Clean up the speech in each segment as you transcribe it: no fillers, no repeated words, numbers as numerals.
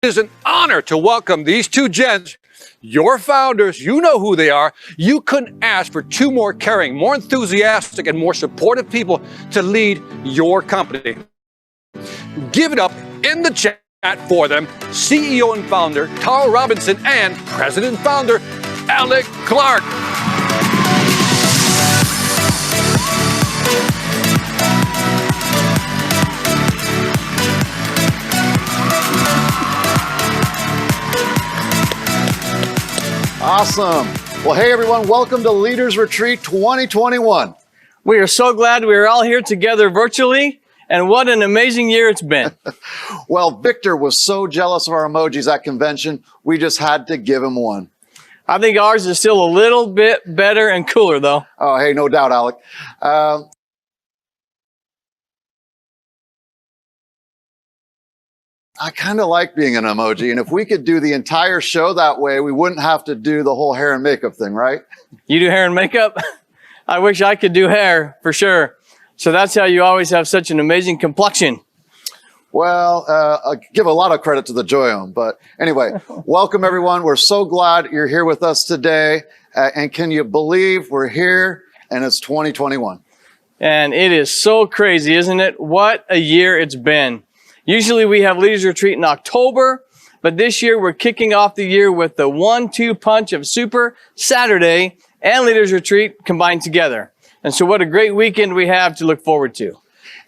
is an honor to welcome these two gents, your founders. You know who they are. You couldn't ask for two more caring, more enthusiastic, and more supportive people to lead your company. Give it up in the chat for them, CEO and founder Carl Robinson and President and founder Alec Clark. Awesome. Well, hey, everyone. Welcome to Leaders Retreat 2021. We are so glad we are all here together virtually, and what an amazing year it's been. Well, Victor was so jealous of our emojis at convention, we just had to give him one. I think ours is still a little bit better and cooler, though. Oh, hey, no doubt, Alec. I kind of like being an emoji, and if we could do the entire show that way, we wouldn't have to do the whole hair and makeup thing, right? You do hair and makeup? I wish I could do hair, for sure. So that's how you always have such an amazing complexion. Well, I give a lot of credit to the Joyome, but anyway, welcome everyone. We're so glad you're here with us today, and can you believe we're here and it's 2021? And it is so crazy, isn't it? What a year it's been. Usually we have Leaders Retreat in October, but this year we're kicking off the year with the 1-2 punch of Super Saturday and Leaders Retreat combined together. And so what a great weekend we have to look forward to.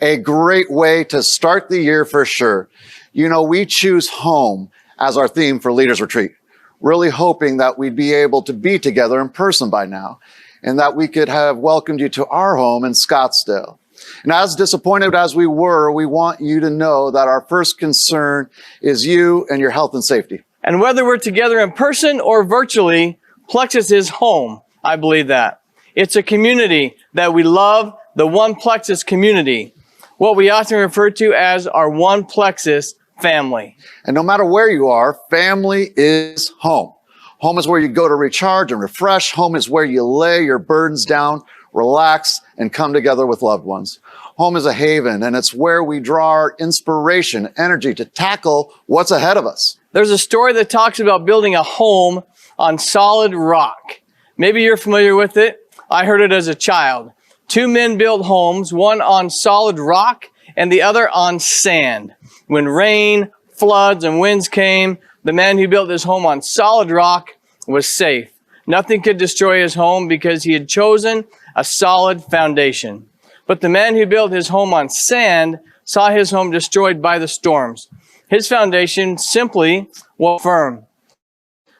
A great way to start the year for sure. You know, we choose home as our theme for Leaders Retreat, really hoping that we'd be able to be together in person by now and that we could have welcomed you to our home in Scottsdale. And as disappointed as we were, we want you to know that our first concern is you and your health and safety. And whether we're together in person or virtually, Plexus is home. I believe that. It's a community that we love, the One Plexus community, what we often refer to as our One Plexus family. And no matter where you are, family is home. Home is where you go to recharge and refresh. Home is where you lay your burdens down, relax, and come together with loved ones. Home is a haven, and it's where we draw our inspiration, energy to tackle what's ahead of us. There's a story that talks about building a home on solid rock. Maybe you're familiar with it. I heard it as a child. Two men built homes, one on solid rock and the other on sand. When rain, floods, and winds came, the man who built his home on solid rock was safe. Nothing could destroy his home because he had chosen a solid foundation. But the man who built his home on sand saw his home destroyed by the storms. His foundation simply was firm.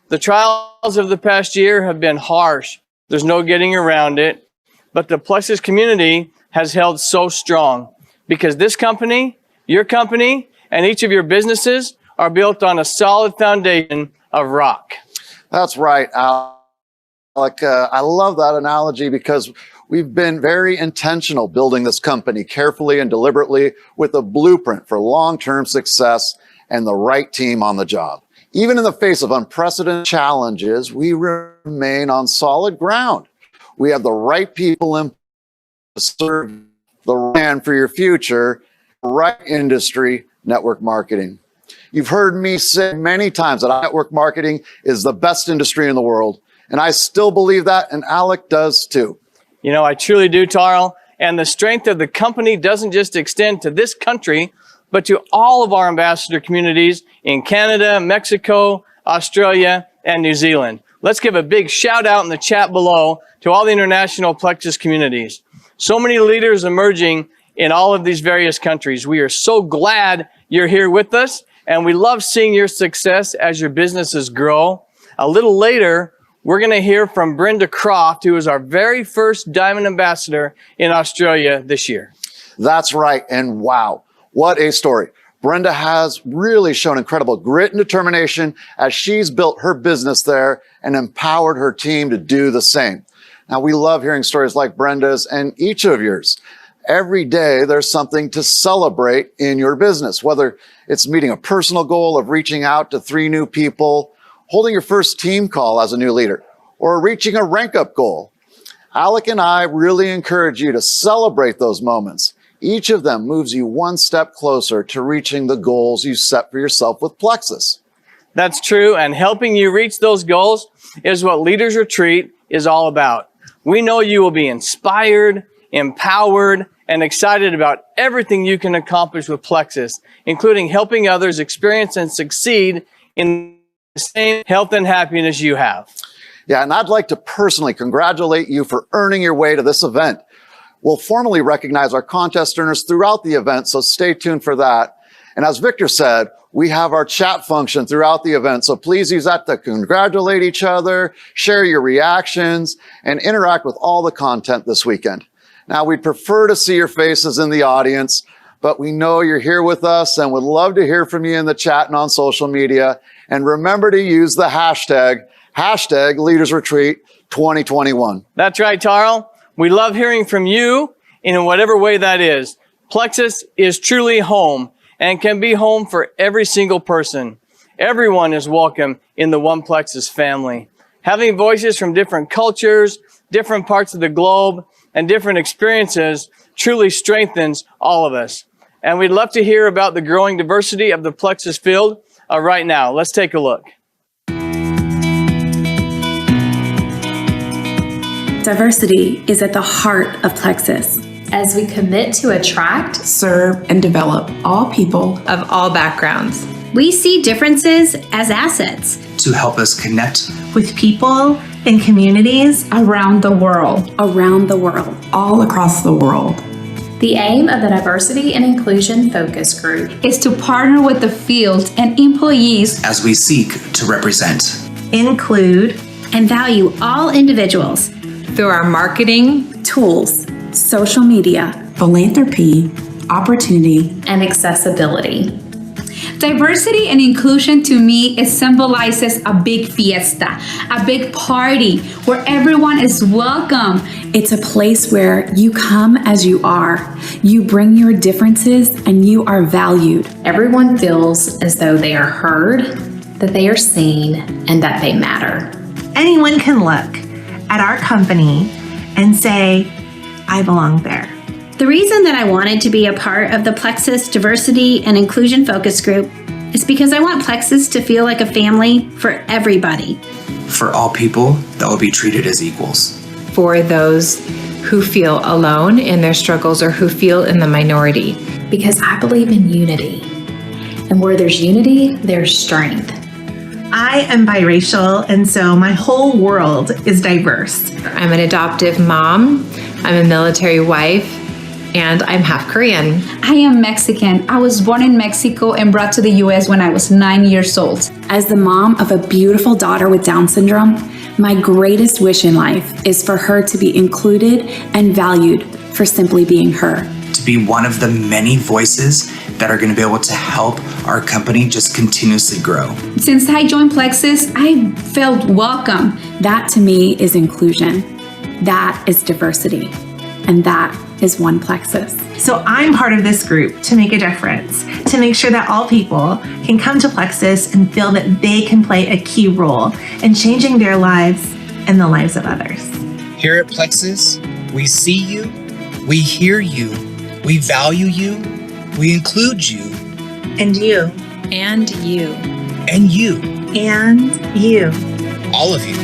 The trials of the past year have been harsh. There's no getting around it. But the Plexus community has held so strong because this company, your company, and each of your businesses are built on a solid foundation of rock. That's right, Alec. I love that analogy because we've been very intentional building this company carefully and deliberately with a blueprint for long-term success and the right team on the job. Even in the face of unprecedented challenges, we remain on solid ground. We have the right people in to serve the brand for your future, right industry, network marketing. You've heard me say many times that network marketing is the best industry in the world. And I still believe that, and Alec does too. You know, I truly do, Tarl. And the strength of the company doesn't just extend to this country, but to all of our ambassador communities in Canada, Mexico, Australia, and New Zealand. Let's give a big shout out in the chat below to all the international Plexus communities. So many leaders emerging in all of these various countries. We are so glad you're here with us, and we love seeing your success as your businesses grow. A little later, we're going to hear from Brenda Croft, who is our very first Diamond Ambassador in Australia this year. That's right. And wow, what a story. Brenda has really shown incredible grit and determination as she's built her business there and empowered her team to do the same. Now, we love hearing stories like Brenda's and each of yours. Every day, there's something to celebrate in your business, whether it's meeting a personal goal of reaching out to 3 new people, holding your first team call as a new leader, or reaching a rank up goal. Alec and I really encourage you to celebrate those moments. Each of them moves you one step closer to reaching the goals you set for yourself with Plexus. That's true, and helping you reach those goals is what Leaders Retreat is all about. We know you will be inspired, empowered, and excited about everything you can accomplish with Plexus, including helping others experience and succeed in the same health and happiness you have. Yeah, and I'd like to personally congratulate you for earning your way to this event. We'll formally recognize our contest earners throughout the event, so stay tuned for that. And as Victor said, we have our chat function throughout the event, so please use that to congratulate each other, share your reactions, and interact with all the content this weekend. Now, we'd prefer to see your faces in the audience, but we know you're here with us and would love to hear from you in the chat and on social media. And remember to use the hashtag Leaders Retreat 2021. That's right, Tarl. We love hearing from you in whatever way that is. Plexus is truly home and can be home for every single person. Everyone is welcome in the One Plexus family. Having voices from different cultures, different parts of the globe, and different experiences truly strengthens all of us. And we'd love to hear about the growing diversity of the Plexus field right now. Let's take a look. Diversity is at the heart of Plexus. As we commit to attract, serve, and develop all people of all backgrounds. We see differences as assets to help us connect with people and communities around the world, all across the world. The aim of the Diversity and Inclusion Focus Group is to partner with the field and employees as we seek to represent, include, and value all individuals through our marketing, tools, social media, philanthropy, opportunity, and accessibility. Diversity and inclusion to me, it symbolizes a big fiesta, a big party where everyone is welcome. It's a place where you come as you are. You bring your differences and you are valued. Everyone feels as though they are heard, that they are seen, and that they matter. Anyone can look at our company and say, I belong there. The reason that I wanted to be a part of the Plexus Diversity and Inclusion Focus Group is because I want Plexus to feel like a family for everybody. For all people that will be treated as equals. For those who feel alone in their struggles or who feel in the minority. Because I believe in unity. And where there's unity, there's strength. I am biracial, and so my whole world is diverse. I'm an adoptive mom. I'm a military wife. And I'm half Korean. I am Mexican. I was born in Mexico and brought to the U.S. when I was 9 years old. As the mom of a beautiful daughter with Down syndrome, my greatest wish in life is for her to be included and valued for simply being her. To be one of the many voices that are going to be able to help our company just continuously grow. Since I joined Plexus, I felt welcome. That to me is inclusion. That is diversity. And that is One Plexus. So I'm part of this group to make a difference, to make sure that all people can come to Plexus and feel that they can play a key role in changing their lives and the lives of others. Here at Plexus, we see you, we hear you, we value you, we include you. And you. And you. And you. And you. All of you.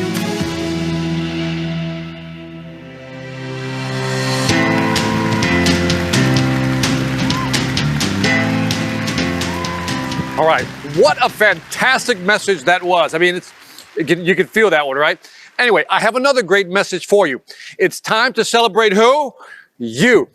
All right, what a fantastic message that was. I mean, you can feel that one, right? Anyway, I have another great message for you. It's time to celebrate who? You.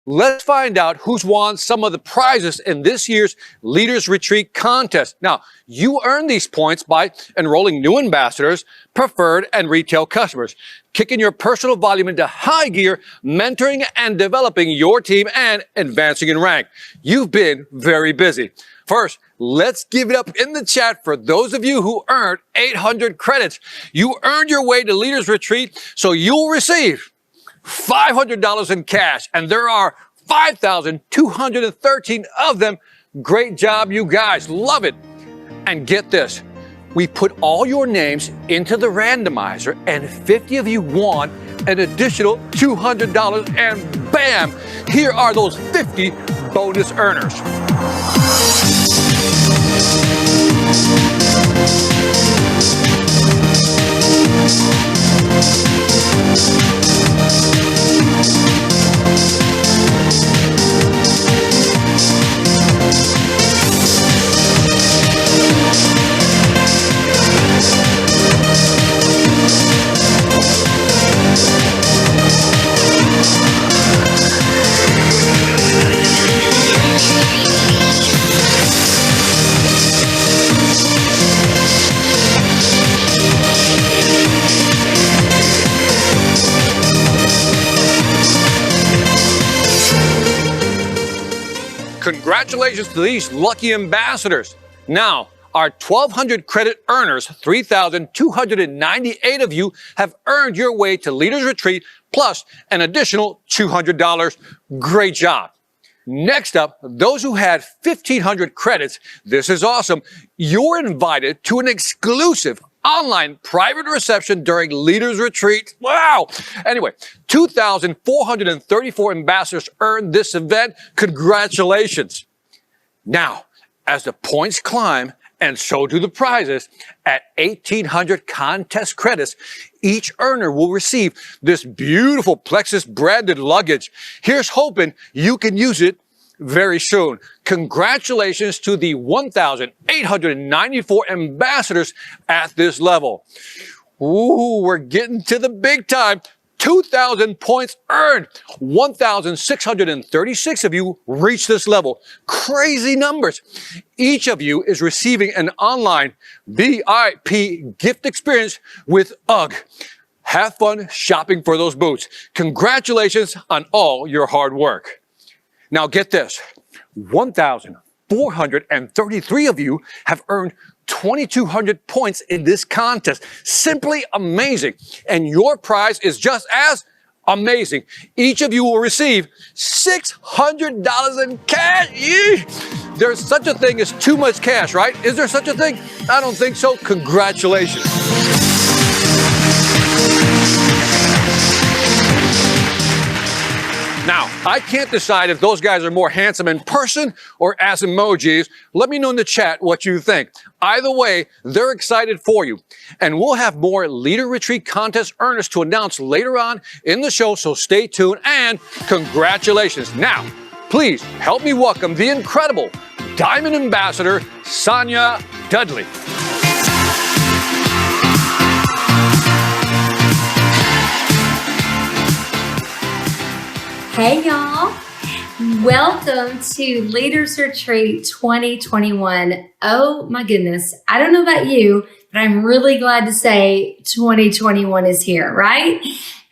Let's find out who's won some of the prizes in this year's Leaders Retreat contest. Now, you earn these points by enrolling new ambassadors, preferred, and retail customers, kicking your personal volume into high gear, mentoring and developing your team, and advancing in rank. You've been very busy. First, let's give it up in the chat for those of you who earned 800 credits. You earned your way to Leaders Retreat, so you'll receive $500 in cash, and there are 5,213 of them. Great job, you guys. Love it. And get this. We put all your names into the randomizer, and 50 of you won an additional $200, and bam, here are those 50 bonus earners. congratulations to these lucky ambassadors. Now, our 1,200 credit earners, 3,298 of you have earned your way to Leaders Retreat, plus an additional $200. Great job. Next up, those who had 1,500 credits, this is awesome. You're invited to an exclusive online private reception during Leaders Retreat. Wow. Anyway, 2,434 ambassadors earned this event. Congratulations. Now, as the points climb, and so do the prizes, at 1,800 contest credits, each earner will receive this beautiful Plexus branded luggage. Here's hoping you can use it very soon. Congratulations to the 1,894 ambassadors at this level. Ooh, we're getting to the big time. 2,000 points earned. 1,636 of you reached this level. Crazy numbers. Each of you is receiving an online VIP gift experience with UGG. Have fun shopping for those boots. Congratulations on all your hard work. Now get this. 1,433 of you have earned 2,200 points in this contest. Simply amazing. And your prize is just as amazing. Each of you will receive $600 in cash. Yee! There's such a thing as too much cash, right? Is there such a thing? I don't think so. Congratulations. Now, I can't decide if those guys are more handsome in person or as emojis. Let me know in the chat what you think. Either way, they're excited for you. And we'll have more Leader Retreat contest earners to announce later on in the show, so stay tuned and congratulations. Now, please help me welcome the incredible Diamond Ambassador, Sonia Dudley. Hey y'all, welcome to Leaders Retreat 2021. Oh my goodness, I don't know about you, but I'm really glad to say 2021 is here, right?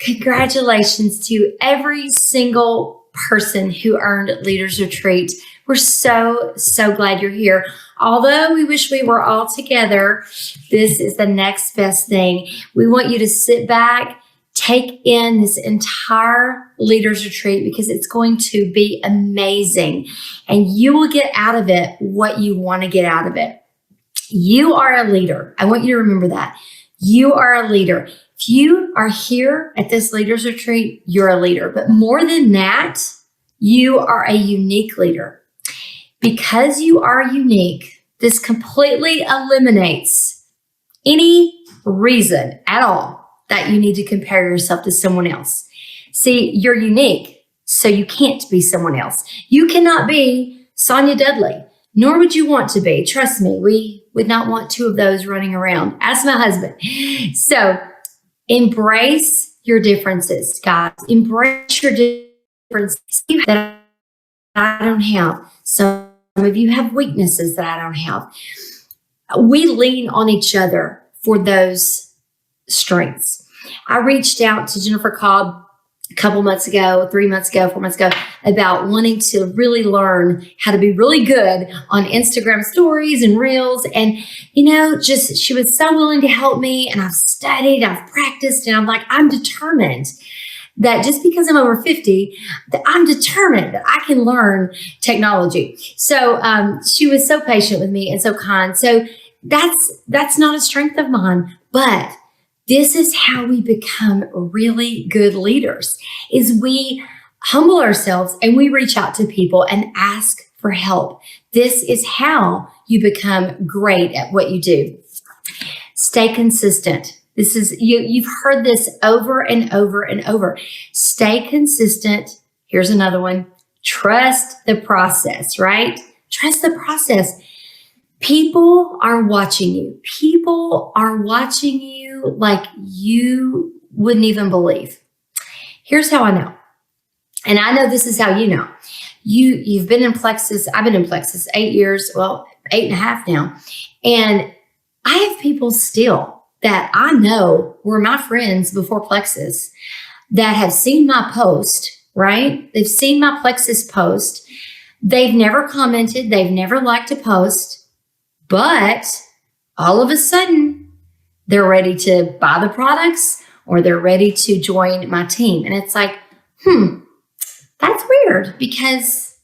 Congratulations to every single person who earned Leaders Retreat. We're so glad you're here. Although we wish we were all together, this is the next best thing. We want you to sit back, take in this entire Leaders Retreat because it's going to be amazing and you will get out of it what you want to get out of it. You are a leader. I want you to remember that. You are a leader. If you are here at this Leaders Retreat, you're a leader. But more than that, you are a unique leader. Because you are unique, this completely eliminates any reason at all that you need to compare yourself to someone else. See, you're unique, so you can't be someone else. You cannot be Sonia Dudley, nor would you want to be. Trust me, we would not want two of those running around. Ask my husband. So embrace your differences, guys. Embrace your differences that I don't have. Some of you have weaknesses that I don't have. We lean on each other for those strengths. I reached out to Jennifer Cobb a couple months ago, 3 months ago, 4 months ago, about wanting to really learn how to be really good on Instagram stories and reels. And, you know, just she was so willing to help me. And I've studied, I've practiced, and I'm like, I'm determined that just because I'm over 50, that I'm determined that I can learn technology. So she was so patient with me and so kind. So that's not a strength of mine, but this is how we become really good leaders, is we humble ourselves and we reach out to people and ask for help. This is how you become great at what you do. Stay consistent. This is, you've heard this over and over and over. Stay consistent. Here's another one. Trust the process, right? Trust the process. People are watching you. People are watching you like you wouldn't even believe. Here's how I know. And I know this is how you know. You've been in Plexus. I've been in Plexus 8 years, well, 8.5 now. And I have people still that I know were my friends before Plexus that have seen my post, right? They've seen my Plexus post. They've never commented, they've never liked a post, but all of a sudden they're ready to buy the products or they're ready to join my team. And it's like, that's weird because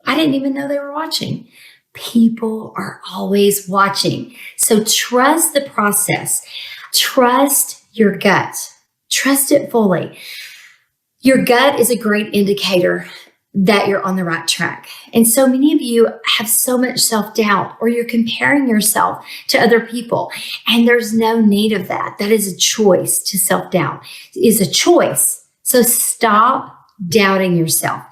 I didn't even know they were watching. People are always watching. So trust the process. Trust your gut. Trust it fully. Your gut is a great indicator that you're on the right track. And so many of you have so much self-doubt, or you're comparing yourself to other people. And there's no need of that. That is a choice. To self-doubt is a choice. So stop doubting yourself.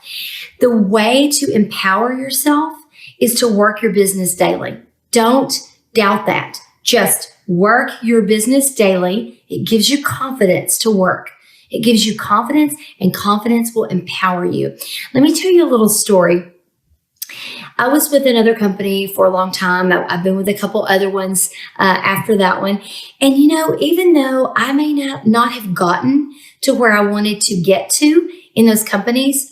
The way to empower yourself is to work your business daily. Don't doubt that. Just work your business daily. It gives you confidence to work. It gives you confidence, and confidence will empower you. Let me tell you a little story. I was with another company for a long time. I've been with a couple other ones after that one. And even though I may not have gotten to where I wanted to get to in those companies,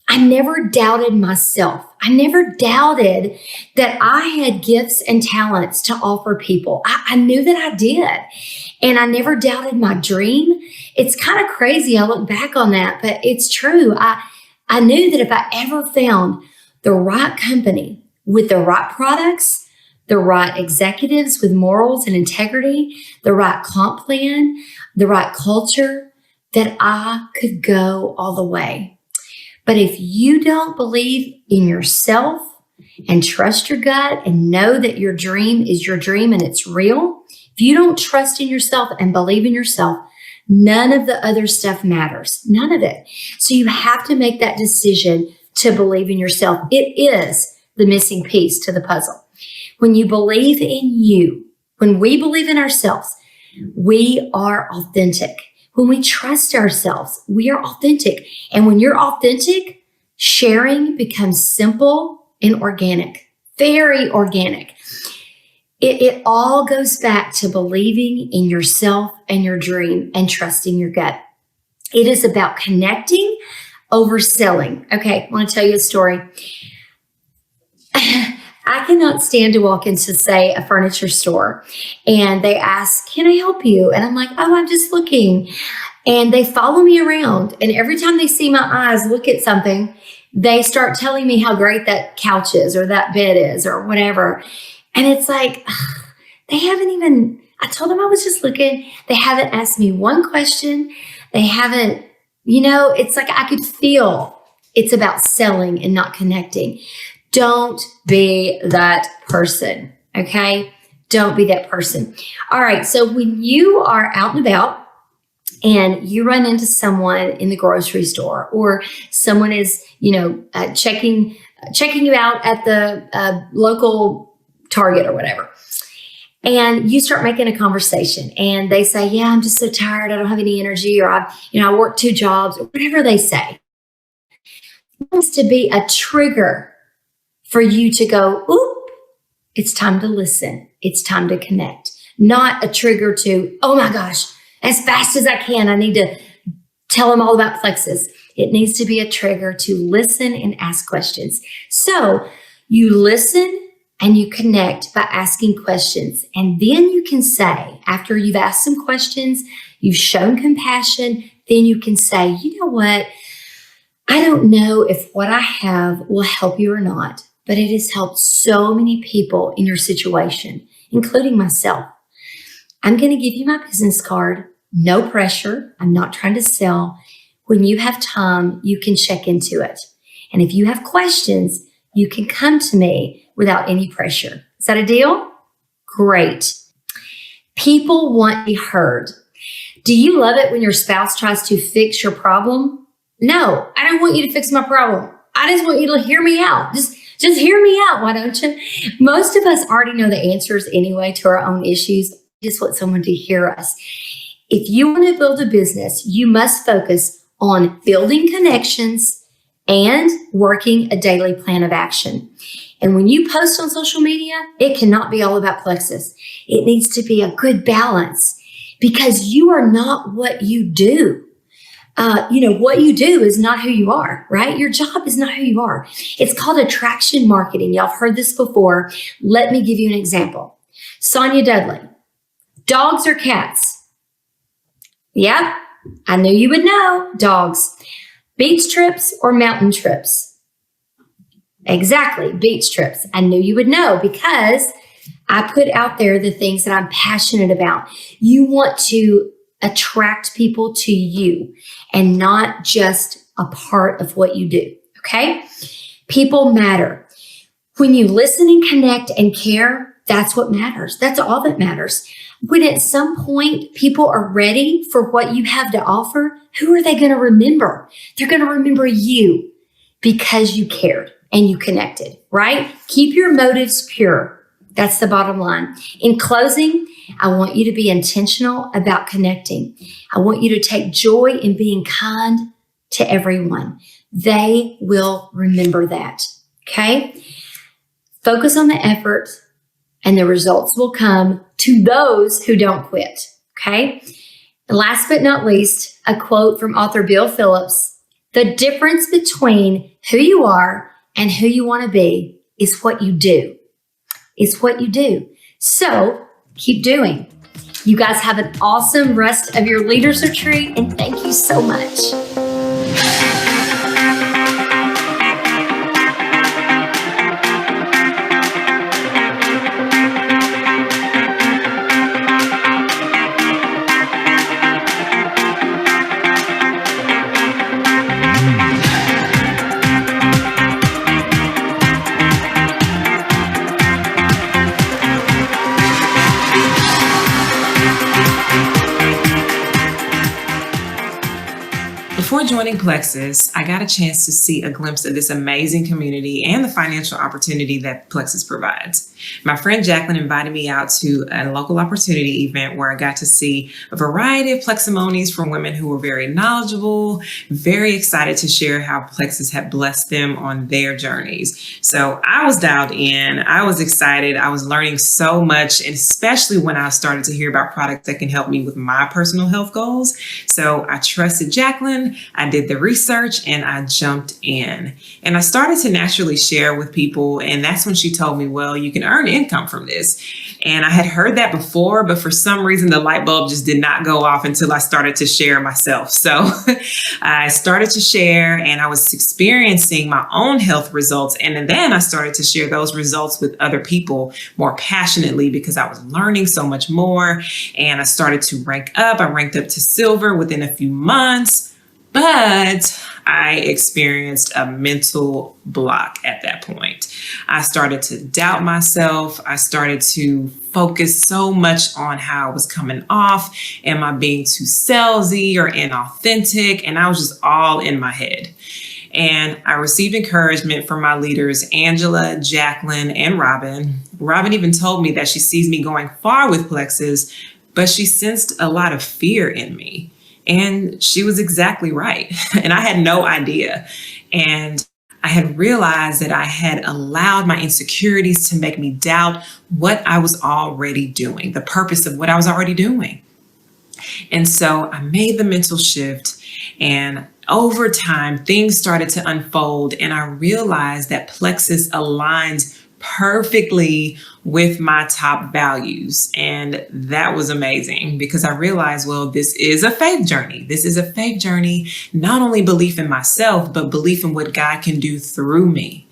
I never doubted myself. I never doubted that I had gifts and talents to offer people. I knew that I did. And I never doubted my dream. It's kind of crazy. I look back on that, but it's true. I knew that if I ever found the right company with the right products, the right executives with morals and integrity, the right comp plan, the right culture, that I could go all the way. But if you don't believe in yourself and trust your gut and know that your dream is your dream and it's real, if you don't trust in yourself and believe in yourself, none of the other stuff matters. None of it. So you have to make that decision to believe in yourself. It is the missing piece to the puzzle. When you believe in you, when we believe in ourselves, we are authentic. When we trust ourselves, we are authentic. And when you're authentic, sharing becomes simple and organic, very organic. It all goes back to believing in yourself and your dream and trusting your gut. It is about connecting over selling. Okay, I want to tell you a story. I cannot stand to walk into, say, a furniture store and they ask, "Can I help you?" And I'm like, "Oh, I'm just looking." And they follow me around. And every time they see my eyes look at something, they start telling me how great that couch is or that bed is or whatever. And it's like, they haven't even, I told them I was just looking. They haven't asked me one question. They haven't, it's like I could feel it's about selling and not connecting. Don't be that person, okay? Don't be that person. All right, so when you are out and about and you run into someone in the grocery store, or someone is, checking you out at the local Target or whatever, and you start making a conversation and they say, "Yeah, I'm just so tired. I don't have any energy," or I work 2 jobs, or whatever they say. It wants to be a trigger for you to go, "Oop, it's time to listen. It's time to connect." Not a trigger to, "Oh my gosh, as fast as I can, I need to tell them all about Plexus." It needs to be a trigger to listen and ask questions. So you listen and you connect by asking questions. And then you can say, after you've asked some questions, you've shown compassion, then you can say, "You know what? I don't know if what I have will help you or not, but it has helped so many people in your situation, including myself. I'm going to give you my business card. No pressure. I'm not trying to sell. When you have time, you can check into it. And if you have questions, you can come to me without any pressure." Is that a deal? Great. People want to be heard. Do you love it when your spouse tries to fix your problem? No, I don't want you to fix my problem. I just want you to hear me out. Just hear me out, why don't you? Most of us already know the answers anyway to our own issues. We just want someone to hear us. If you want to build a business, you must focus on building connections and working a daily plan of action. And when you post on social media, it cannot be all about Plexus. It needs to be a good balance, because you are not what you do. what you do is not who you are, right? Your job is not who you are. It's called attraction marketing. Y'all have heard this before. Let me give you an example. Sonia Dudley, dogs or cats? Yep, I knew you would know. Dogs. Beach trips or mountain trips? Exactly, beach trips. I knew you would know because I put out there the things that I'm passionate about. You want to attract people to you and not just a part of what you do, okay? People matter. When you listen and connect and care, that's what matters. That's all that matters. When at some point people are ready for what you have to offer, who are they going to remember? They're going to remember you because you cared and you connected, right? Keep your motives pure. That's the bottom line. In closing, I want you to be intentional about connecting. I want you to take joy in being kind to everyone. They will remember that, okay? Focus on the effort and the results will come to those who don't quit, okay? And last but not least, a quote from author Bill Phillips: "The difference between who you are and who you want to be is what you do." It's what you do. So keep doing. You guys have an awesome rest of your Leaders Retreat, and thank you so much. Before joining Plexus, I got a chance to see a glimpse of this amazing community and the financial opportunity that Plexus provides. My friend Jacqueline invited me out to a local opportunity event where I got to see a variety of Pleximonies from women who were very knowledgeable, very excited to share how Plexus had blessed them on their journeys. So I was dialed in, I was excited, I was learning so much, and especially when I started to hear about products that can help me with my personal health goals. So I trusted Jacqueline, I did the research, and I jumped in. And I started to naturally share with people, and that's when she told me, well, you can earn income from this. And I had heard that before, but for some reason the light bulb just did not go off until I started to share myself. So I started to share, and I was experiencing my own health results. And then I started to share those results with other people more passionately because I was learning so much more. And I started to rank up. I ranked up to silver within a few months. But I experienced a mental block at that point. I started to doubt myself. I started to focus so much on how I was coming off. Am I being too salesy or inauthentic? And I was just all in my head. And I received encouragement from my leaders, Angela, Jacqueline, and Robin. Robin even told me that she sees me going far with Plexus, but she sensed a lot of fear in me. And she was exactly right. And I had no idea. And I had realized that I had allowed my insecurities to make me doubt what I was already doing, the purpose of what I was already doing. And so I made the mental shift, and over time, things started to unfold, and I realized that Plexus aligns perfectly with my top values. And that was amazing because I realized, well, this is a faith journey. This is a faith journey, not only belief in myself, but belief in what God can do through me.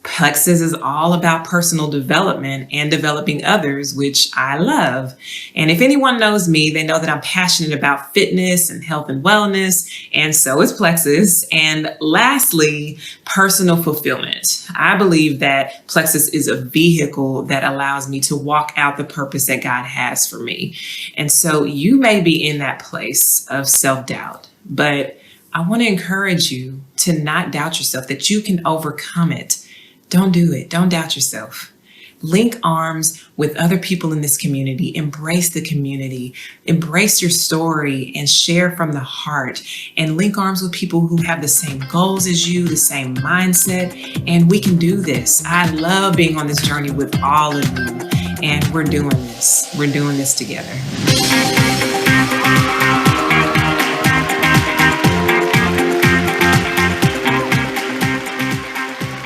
Plexus is all about personal development and developing others, which I love. And if anyone knows me, they know that I'm passionate about fitness and health and wellness, and so is Plexus. And lastly, personal fulfillment. I believe that Plexus is a vehicle that allows me to walk out the purpose that God has for me. And so you may be in that place of self-doubt, but I want to encourage you to not doubt yourself, that you can overcome it. Don't do it. Don't doubt yourself. Link arms with other people in this community. Embrace the community. Embrace your story and share from the heart. And link arms with people who have the same goals as you, the same mindset. And we can do this. I love being on this journey with all of you. And we're doing this. We're doing this together.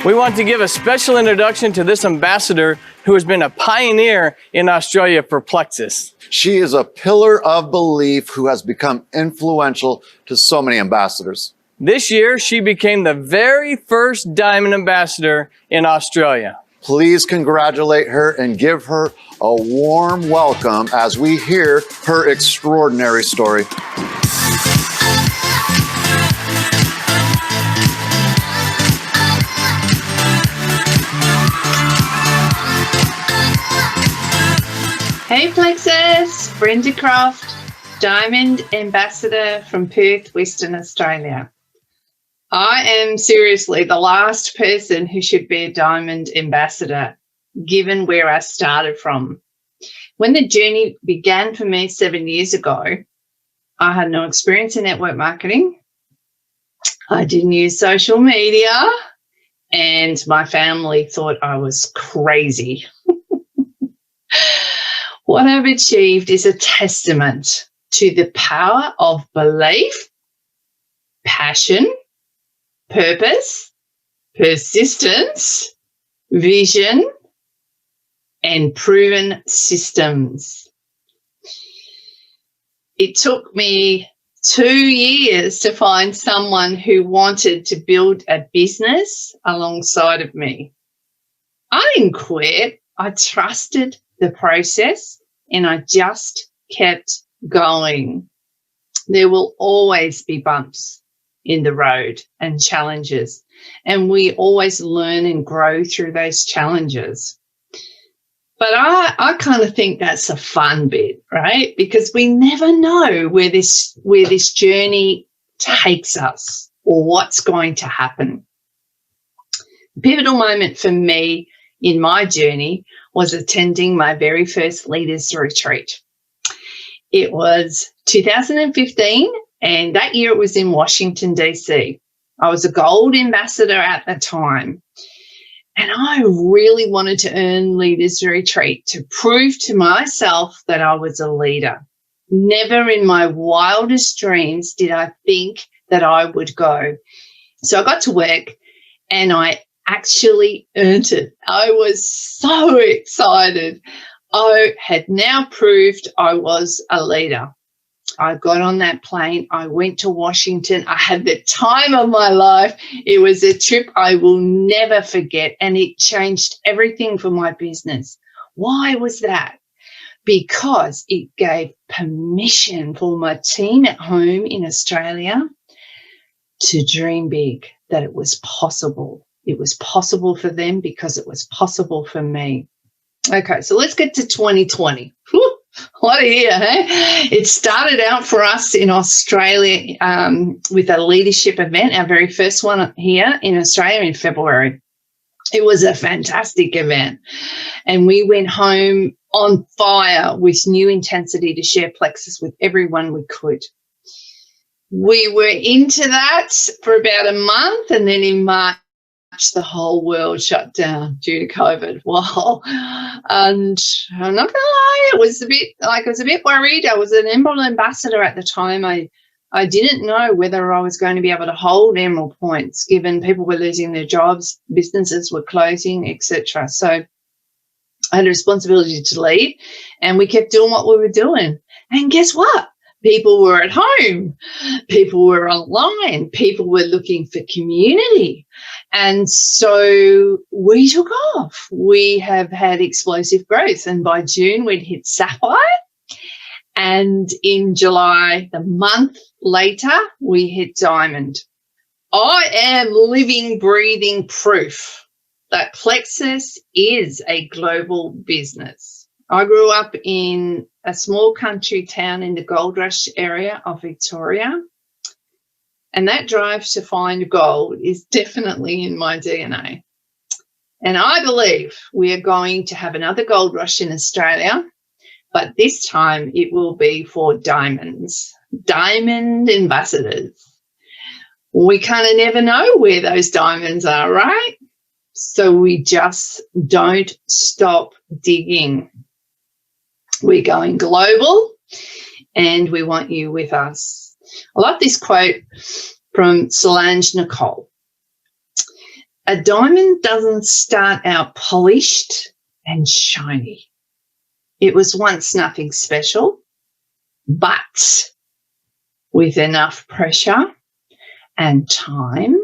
We want to give a special introduction to this ambassador who has been a pioneer in Australia for Plexus. She is a pillar of belief who has become influential to so many ambassadors. This year, she became the very first Diamond Ambassador in Australia. Please congratulate her and give her a warm welcome as we hear her extraordinary story. Hey Plexus, Brenda Croft, Diamond Ambassador from Perth, Western Australia. I am seriously the last person who should be a Diamond Ambassador, given where I started from. When the journey began for me 7 years ago, I had no experience in network marketing. I didn't use social media, and my family thought I was crazy. What I've achieved is a testament to the power of belief, passion, purpose, persistence, vision, and proven systems. It took me 2 years to find someone who wanted to build a business alongside of me. I didn't quit. I trusted the process and I just kept going. There will always be bumps in the road and challenges, and we always learn and grow through those challenges. But I kind of think that's a fun bit, right? Because we never know where this journey takes us or what's going to happen. The pivotal moment for me in my journey was attending my very first Leaders Retreat. It was 2015, and that year it was in Washington, D.C. I was a gold ambassador at the time, and I really wanted to earn Leaders Retreat to prove to myself that I was a leader. Never in my wildest dreams did I think that I would go. So I got to work and I actually earned it. I was so excited. I had now proved I was a leader. I got on that plane. I went to Washington. I had the time of my life. It was a trip I will never forget, and it changed everything for my business. Why was that? Because it gave permission for my team at home in Australia to dream big, that it was possible. It was possible for them because it was possible for me. Okay, so let's get to 2020. Whew, what a year, eh? It started out for us in Australia with a leadership event, our very first one here in Australia in February. It was a fantastic event, and we went home on fire with new intensity to share Plexus with everyone we could. We were into that for about a month, and then in March, the whole world shut down due to COVID. Wow. And I'm not gonna lie, I was a bit worried. I was an Emerald Ambassador at the time. I didn't know whether I was going to be able to hold Emerald points, given people were losing their jobs, businesses were closing, etc. So I had a responsibility to lead, and we kept doing what we were doing. And guess what? People were at home, people were online, people were looking for community. And so we took off. We have had explosive growth, and by June we'd hit Sapphire, and in July, the month later, we hit Diamond. I am living, breathing proof that Plexus is a global business. I grew up in a small country town in the Gold Rush area of Victoria, and that drive to find gold is definitely in my DNA. And I believe we are going to have another gold rush in Australia, but this time it will be for diamonds, diamond ambassadors. We kind of never know where those diamonds are, right? So we just don't stop digging. We're going global, and we want you with us. I love this quote from Solange Nicole. A diamond doesn't start out polished and shiny. It was once nothing special, but with enough pressure and time,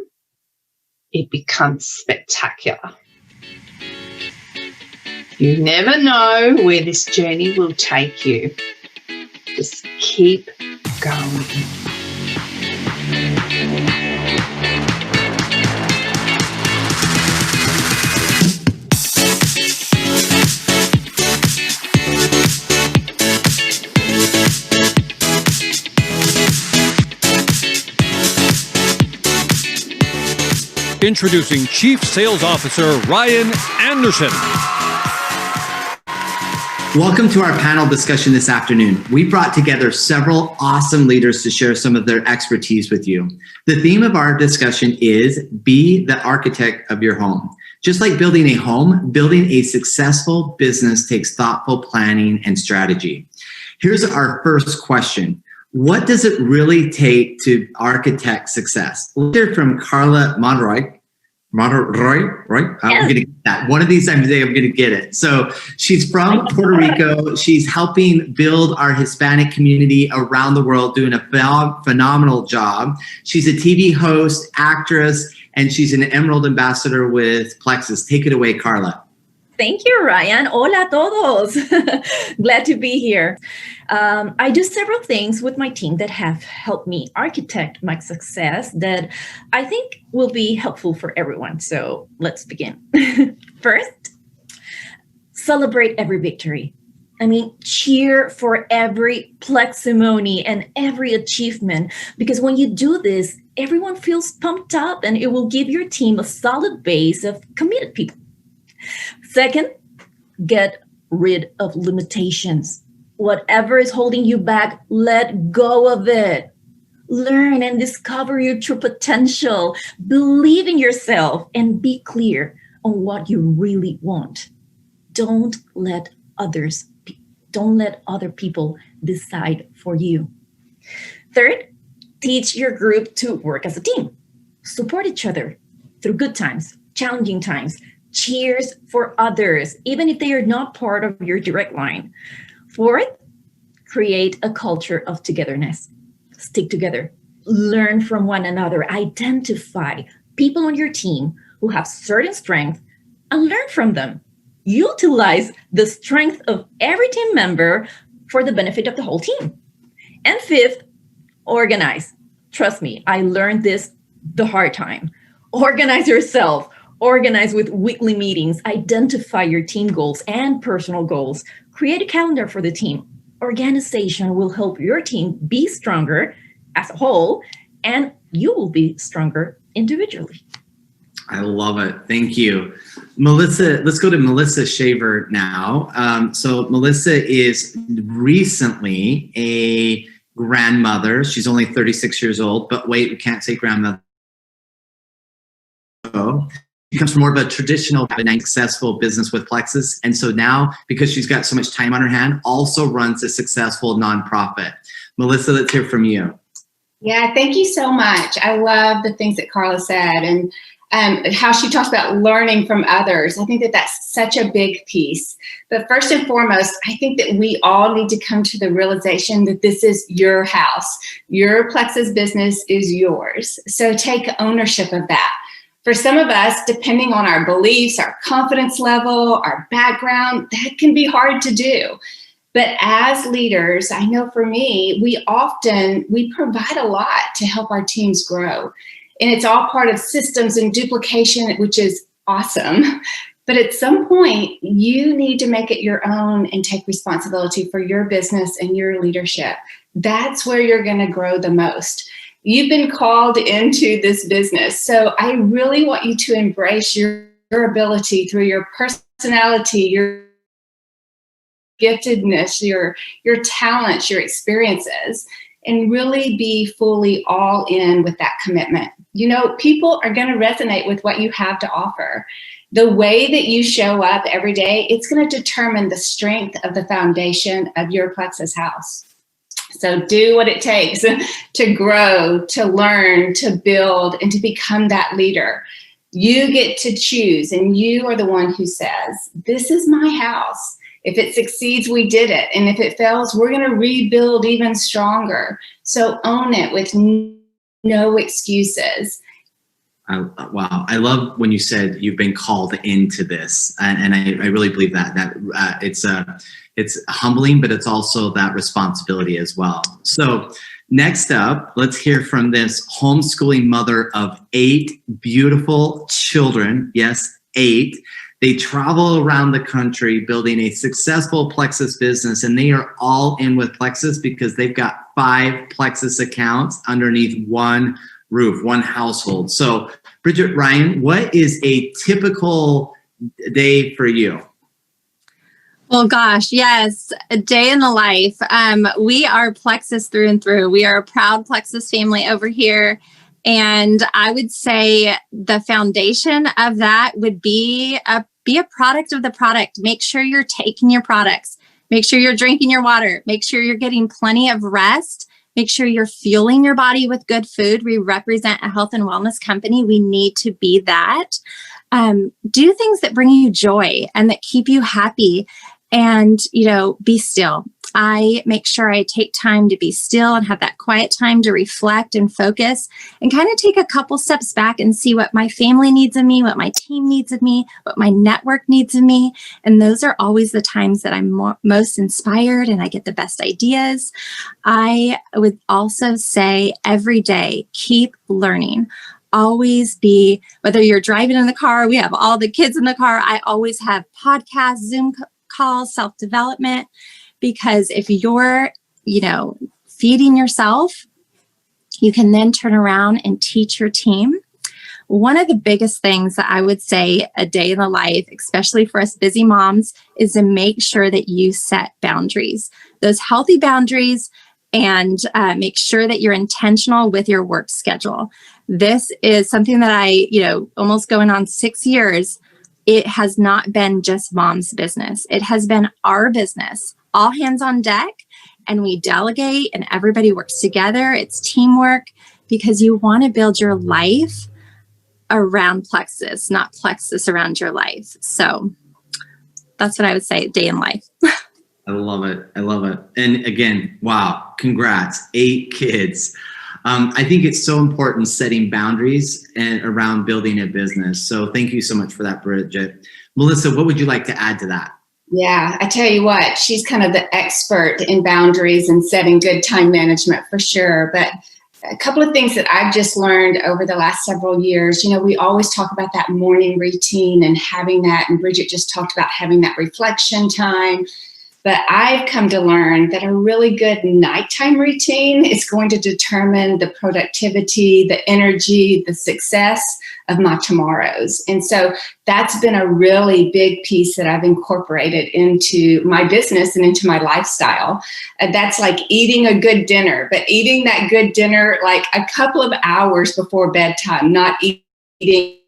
it becomes spectacular. You never know where this journey will take you. Just keep going. Introducing Chief Sales Officer Ryan Anderson. Welcome to our panel discussion this afternoon. We brought together several awesome leaders to share some of their expertise with you. The theme of our discussion is be the architect of your home. Just like building a home, building a successful business takes thoughtful planning and strategy. Here's our first question. What does it really take to architect success? Let's hear from Carla Monroy. Right? I'm going to get that. One of these times today, I'm going to get it. So she's from Puerto Rico. She's helping build our Hispanic community around the world, doing a phenomenal job. She's a TV host, actress, and she's an Emerald Ambassador with Plexus. Take it away, Carla. Thank you, Ryan. Hola todos. Glad to be here. I do several things with my team that have helped me architect my success that I think will be helpful for everyone. So let's begin. First, celebrate every victory. I mean, cheer for every pleximony and every achievement, because when you do this, everyone feels pumped up and it will give your team a solid base of committed people. Second, get rid of limitations. Whatever is holding you back, let go of it. Learn and discover your true potential. Believe in yourself and be clear on what you really want. Don't let other people decide for you. Third, teach your group to work as a team. Support each other through good times, challenging times. Cheers for others, even if they are not part of your direct line. Fourth, create a culture of togetherness. Stick together. Learn from one another. Identify people on your team who have certain strengths and learn from them. Utilize the strength of every team member for the benefit of the whole team. And fifth, organize. Trust me, I learned this the hard time. Organize yourself. Organize with weekly meetings, identify your team goals and personal goals, create a calendar for the team. Organization will help your team be stronger as a whole, and you will be stronger individually. I love it. Thank you. Melissa, let's go to Melissa Shaver now. So Melissa is recently a grandmother. She's only 36 years old, but wait, we can't say grandmother. She comes from more of a traditional, successful business with Plexus. And so now, because she's got so much time on her hand, also runs a successful nonprofit. Melissa, let's hear from you. Yeah, thank you so much. I love the things that Carla said and how she talks about learning from others. I think that that's such a big piece. But first and foremost, I think that we all need to come to the realization that this is your house. Your Plexus business is yours. So take ownership of that. For some of us, depending on our beliefs, our confidence level, our background, that can be hard to do. But as leaders, I know for me, we provide a lot to help our teams grow. And it's all part of systems and duplication, which is awesome. But at some point, you need to make it your own and take responsibility for your business and your leadership. That's where you're going to grow the most. You've been called into this business. So I really want you to embrace your ability through your personality, your giftedness, your talents, your experiences, and really be fully all in with that commitment. You know, people are going to resonate with what you have to offer. The way that you show up every day, it's going to determine the strength of the foundation of your Plexus house. So do what it takes to grow, to learn, to build, and to become that leader. You get to choose, and you are the one who says, this is my house. If it succeeds, we did it. And if it fails, we're going to rebuild even stronger. So own it with no excuses. Wow. I love when you said you've been called into this. And I really believe that it's humbling, but it's also that responsibility as well. So next up, let's hear from this homeschooling mother of 8 beautiful children. Yes, 8. They travel around the country building a successful Plexus business, and they are all in with Plexus because they've got 5 Plexus accounts underneath one roof, one household. So Bridget, Ryan, what is a typical day for you? Well, gosh, yes, a day in the life. We are Plexus through and through. We are a proud Plexus family over here. And I would say the foundation of that would be a product of the product. Make sure you're taking your products. Make sure you're drinking your water. Make sure you're getting plenty of rest. Make sure you're fueling your body with good food. We represent a health and wellness company. We need to be that. Do things that bring you joy and that keep you happy. And, be still. I make sure I take time to be still and have that quiet time to reflect and focus and kind of take a couple steps back and see what my family needs of me, what my team needs of me, what my network needs of me. And those are always the times that I'm most inspired and I get the best ideas. I would also say every day, keep learning. Always be, whether you're driving in the car, we have all the kids in the car. I always have podcasts, Zoom calls, self-development, because if you're, feeding yourself, you can then turn around and teach your team. One of the biggest things that I would say a day in the life, especially for us busy moms, is to make sure that you set boundaries, those healthy boundaries, and make sure that you're intentional with your work schedule. This is something that I, almost going on 6 years, it has not been just mom's business. It has been our business, all hands on deck, and we delegate and everybody works together. It's teamwork because you want to build your life around Plexus, not Plexus around your life. So that's what I would say, day in life. I love it. I love it. And again, wow, congrats, 8 kids. I think it's so important setting boundaries and around building a business. So thank you so much for that, Bridget. Melissa, what would you like to add to that? Yeah, I tell you what, she's kind of the expert in boundaries and setting good time management for sure. But a couple of things that I've just learned over the last several years, we always talk about that morning routine and having that, and Bridget just talked about having that reflection time. But I've come to learn that a really good nighttime routine is going to determine the productivity, the energy, the success of my tomorrows. And so that's been a really big piece that I've incorporated into my business and into my lifestyle. That's like eating a good dinner, but eating that good dinner like a couple of hours before bedtime, not eating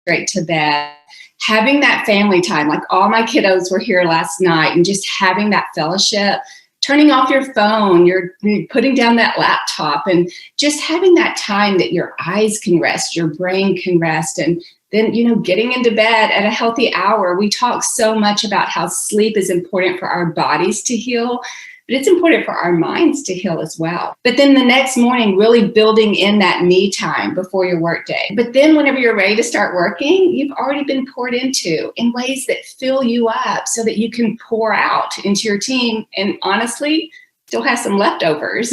straight to bed. Having that family time, like all my kiddos were here last night, and just having that fellowship, turning off your phone, you're putting down that laptop, and just having that time that your eyes can rest, your brain can rest, and then, getting into bed at a healthy hour. We talk so much about how sleep is important for our bodies to heal, but it's important for our minds to heal as well. But then the next morning, really building in that me time before your work day. But then whenever you're ready to start working, you've already been poured into in ways that fill you up so that you can pour out into your team and honestly still have some leftovers.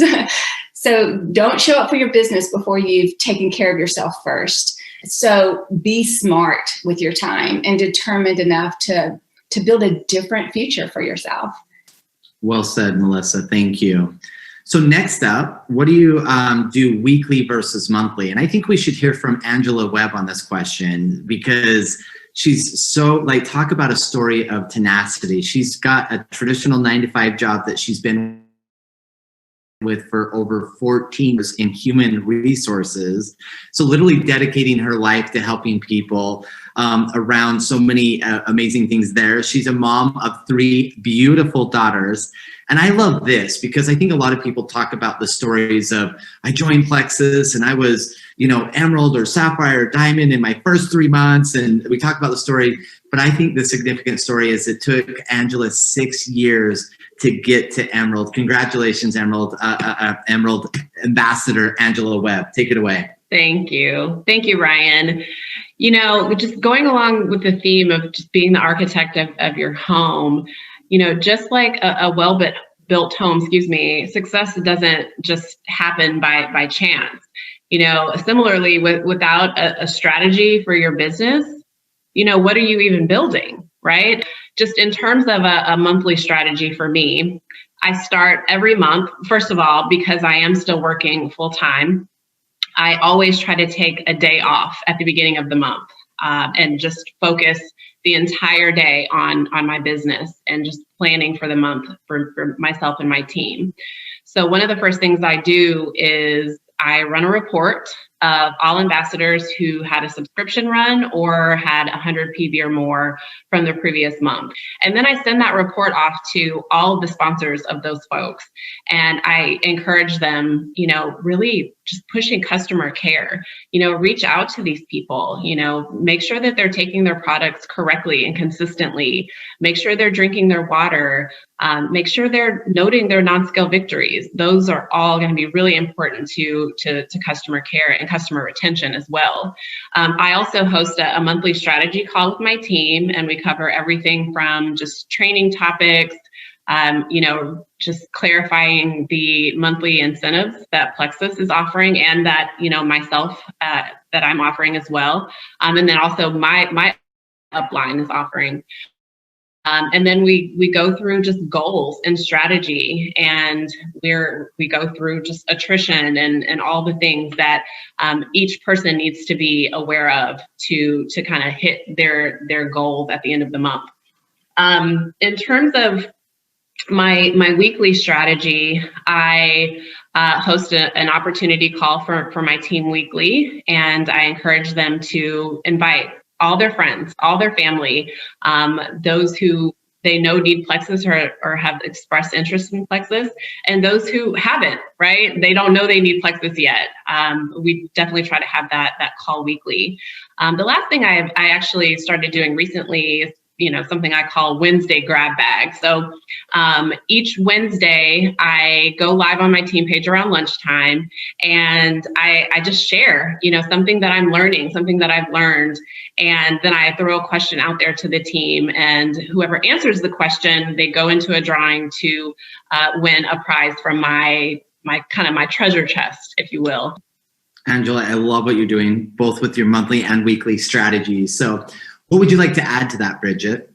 So don't show up for your business before you've taken care of yourself first. So be smart with your time and determined enough to build a different future for yourself. Well said, Melissa. Thank you. So next up, what do you do weekly versus monthly? And I think we should hear from Angela Webb on this question because she's so talk about a story of tenacity. She's got a traditional 9-to-5 job that she's been with for over 14 years in human resources. So literally dedicating her life to helping people around so many amazing things there. She's a mom of 3 beautiful daughters. And I love this because I think a lot of people talk about the stories of, I joined Plexus and I was, emerald or sapphire or diamond in my first 3 months. And we talk about the story, but I think the significant story is it took Angela 6 years to get to Emerald. Congratulations, Emerald Ambassador Angela Webb. Take it away. Thank you. Thank you, Ryan. Just going along with the theme of just being the architect of your home, just like a well-built home, success doesn't just happen by chance. Similarly, without a strategy for your business, what are you even building, right? Just in terms of a monthly strategy for me, I start every month, first of all, because I am still working full time. I always try to take a day off at the beginning of the month and just focus the entire day on my business and just planning for the month for myself and my team. So one of the first things I do is I run a report of all ambassadors who had a subscription run or had 100 PV or more from the previous month. And then I send that report off to all of the sponsors of those folks. And I encourage them, really just pushing customer care, reach out to these people, make sure that they're taking their products correctly and consistently, make sure they're drinking their water, make sure they're noting their non-scale victories. Those are all going to be really important to customer care and customer retention as well. I also host a monthly strategy call with my team, and we cover everything from just training topics, just clarifying the monthly incentives that Plexus is offering and that, myself, that I'm offering as well. And then also my upline is offering. And then we go through just goals and strategy, and we go through just attrition and all the things that each person needs to be aware of to kind of hit their goals at the end of the month. In terms of my weekly strategy, I host an opportunity call for my team weekly, and I encourage them to invite all their friends, all their family, those who they know need Plexus or have expressed interest in Plexus, and those who haven't, right? They don't know they need Plexus yet. We definitely try to have that call weekly. The last thing I actually started doing recently is something I call Wednesday grab bag. So each Wednesday, I go live on my team page around lunchtime, and I just share, something that I'm learning, something that I've learned, and then I throw a question out there to the team, and whoever answers the question, they go into a drawing to win a prize from my treasure chest, if you will. Angela, I love what you're doing, both with your monthly and weekly strategies. So what would you like to add to that, Bridget?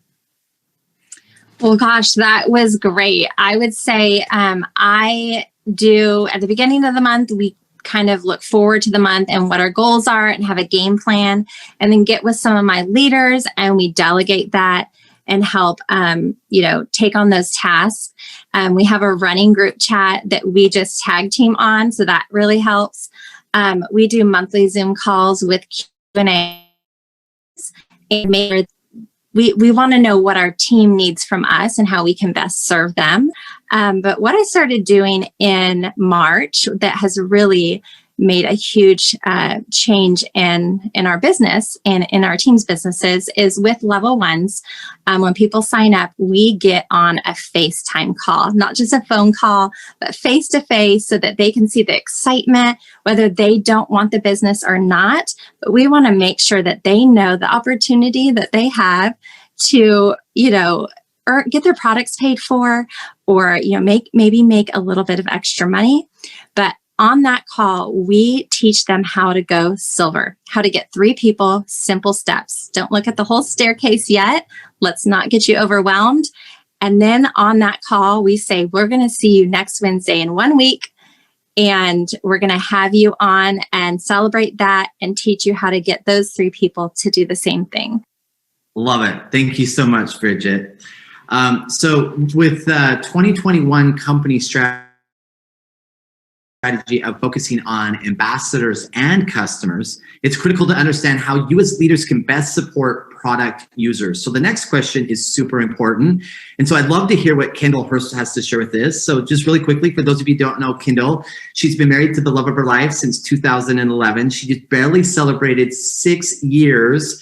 Well, gosh, that was great. I would say I do at the beginning of the month, we kind of look forward to the month and what our goals are and have a game plan, and then get with some of my leaders and we delegate that and help, take on those tasks. We have a running group chat that we just tag team on, so that really helps. We do monthly Zoom calls with Q&A. We want to know what our team needs from us and how we can best serve them. But what I started doing in March that has really made a huge change in our business and in our team's businesses is with Level Ones. When people sign up, we get on a FaceTime call, not just a phone call, but face-to-face, so that they can see the excitement, whether they don't want the business or not. But we want to make sure that they know the opportunity that they have to, or get their products paid for, or, maybe make a little bit of extra money. But on that call, we teach them how to go silver, how to get 3 people, simple steps. Don't look at the whole staircase yet. Let's not get you overwhelmed. And then on that call, we say, we're going to see you next Wednesday in 1 week. And we're going to have you on and celebrate that and teach you how to get those 3 people to do the same thing. Love it. Thank you so much, Bridget. So with 2021 company strategy, strategy of focusing on ambassadors and customers, it's critical to understand how you as leaders can best support product users. So the next question is super important. And so I'd love to hear what Kendall Hurst has to share with this. So just really quickly, for those of you who don't know Kendall, she's been married to the love of her life since 2011. She just barely celebrated 6 years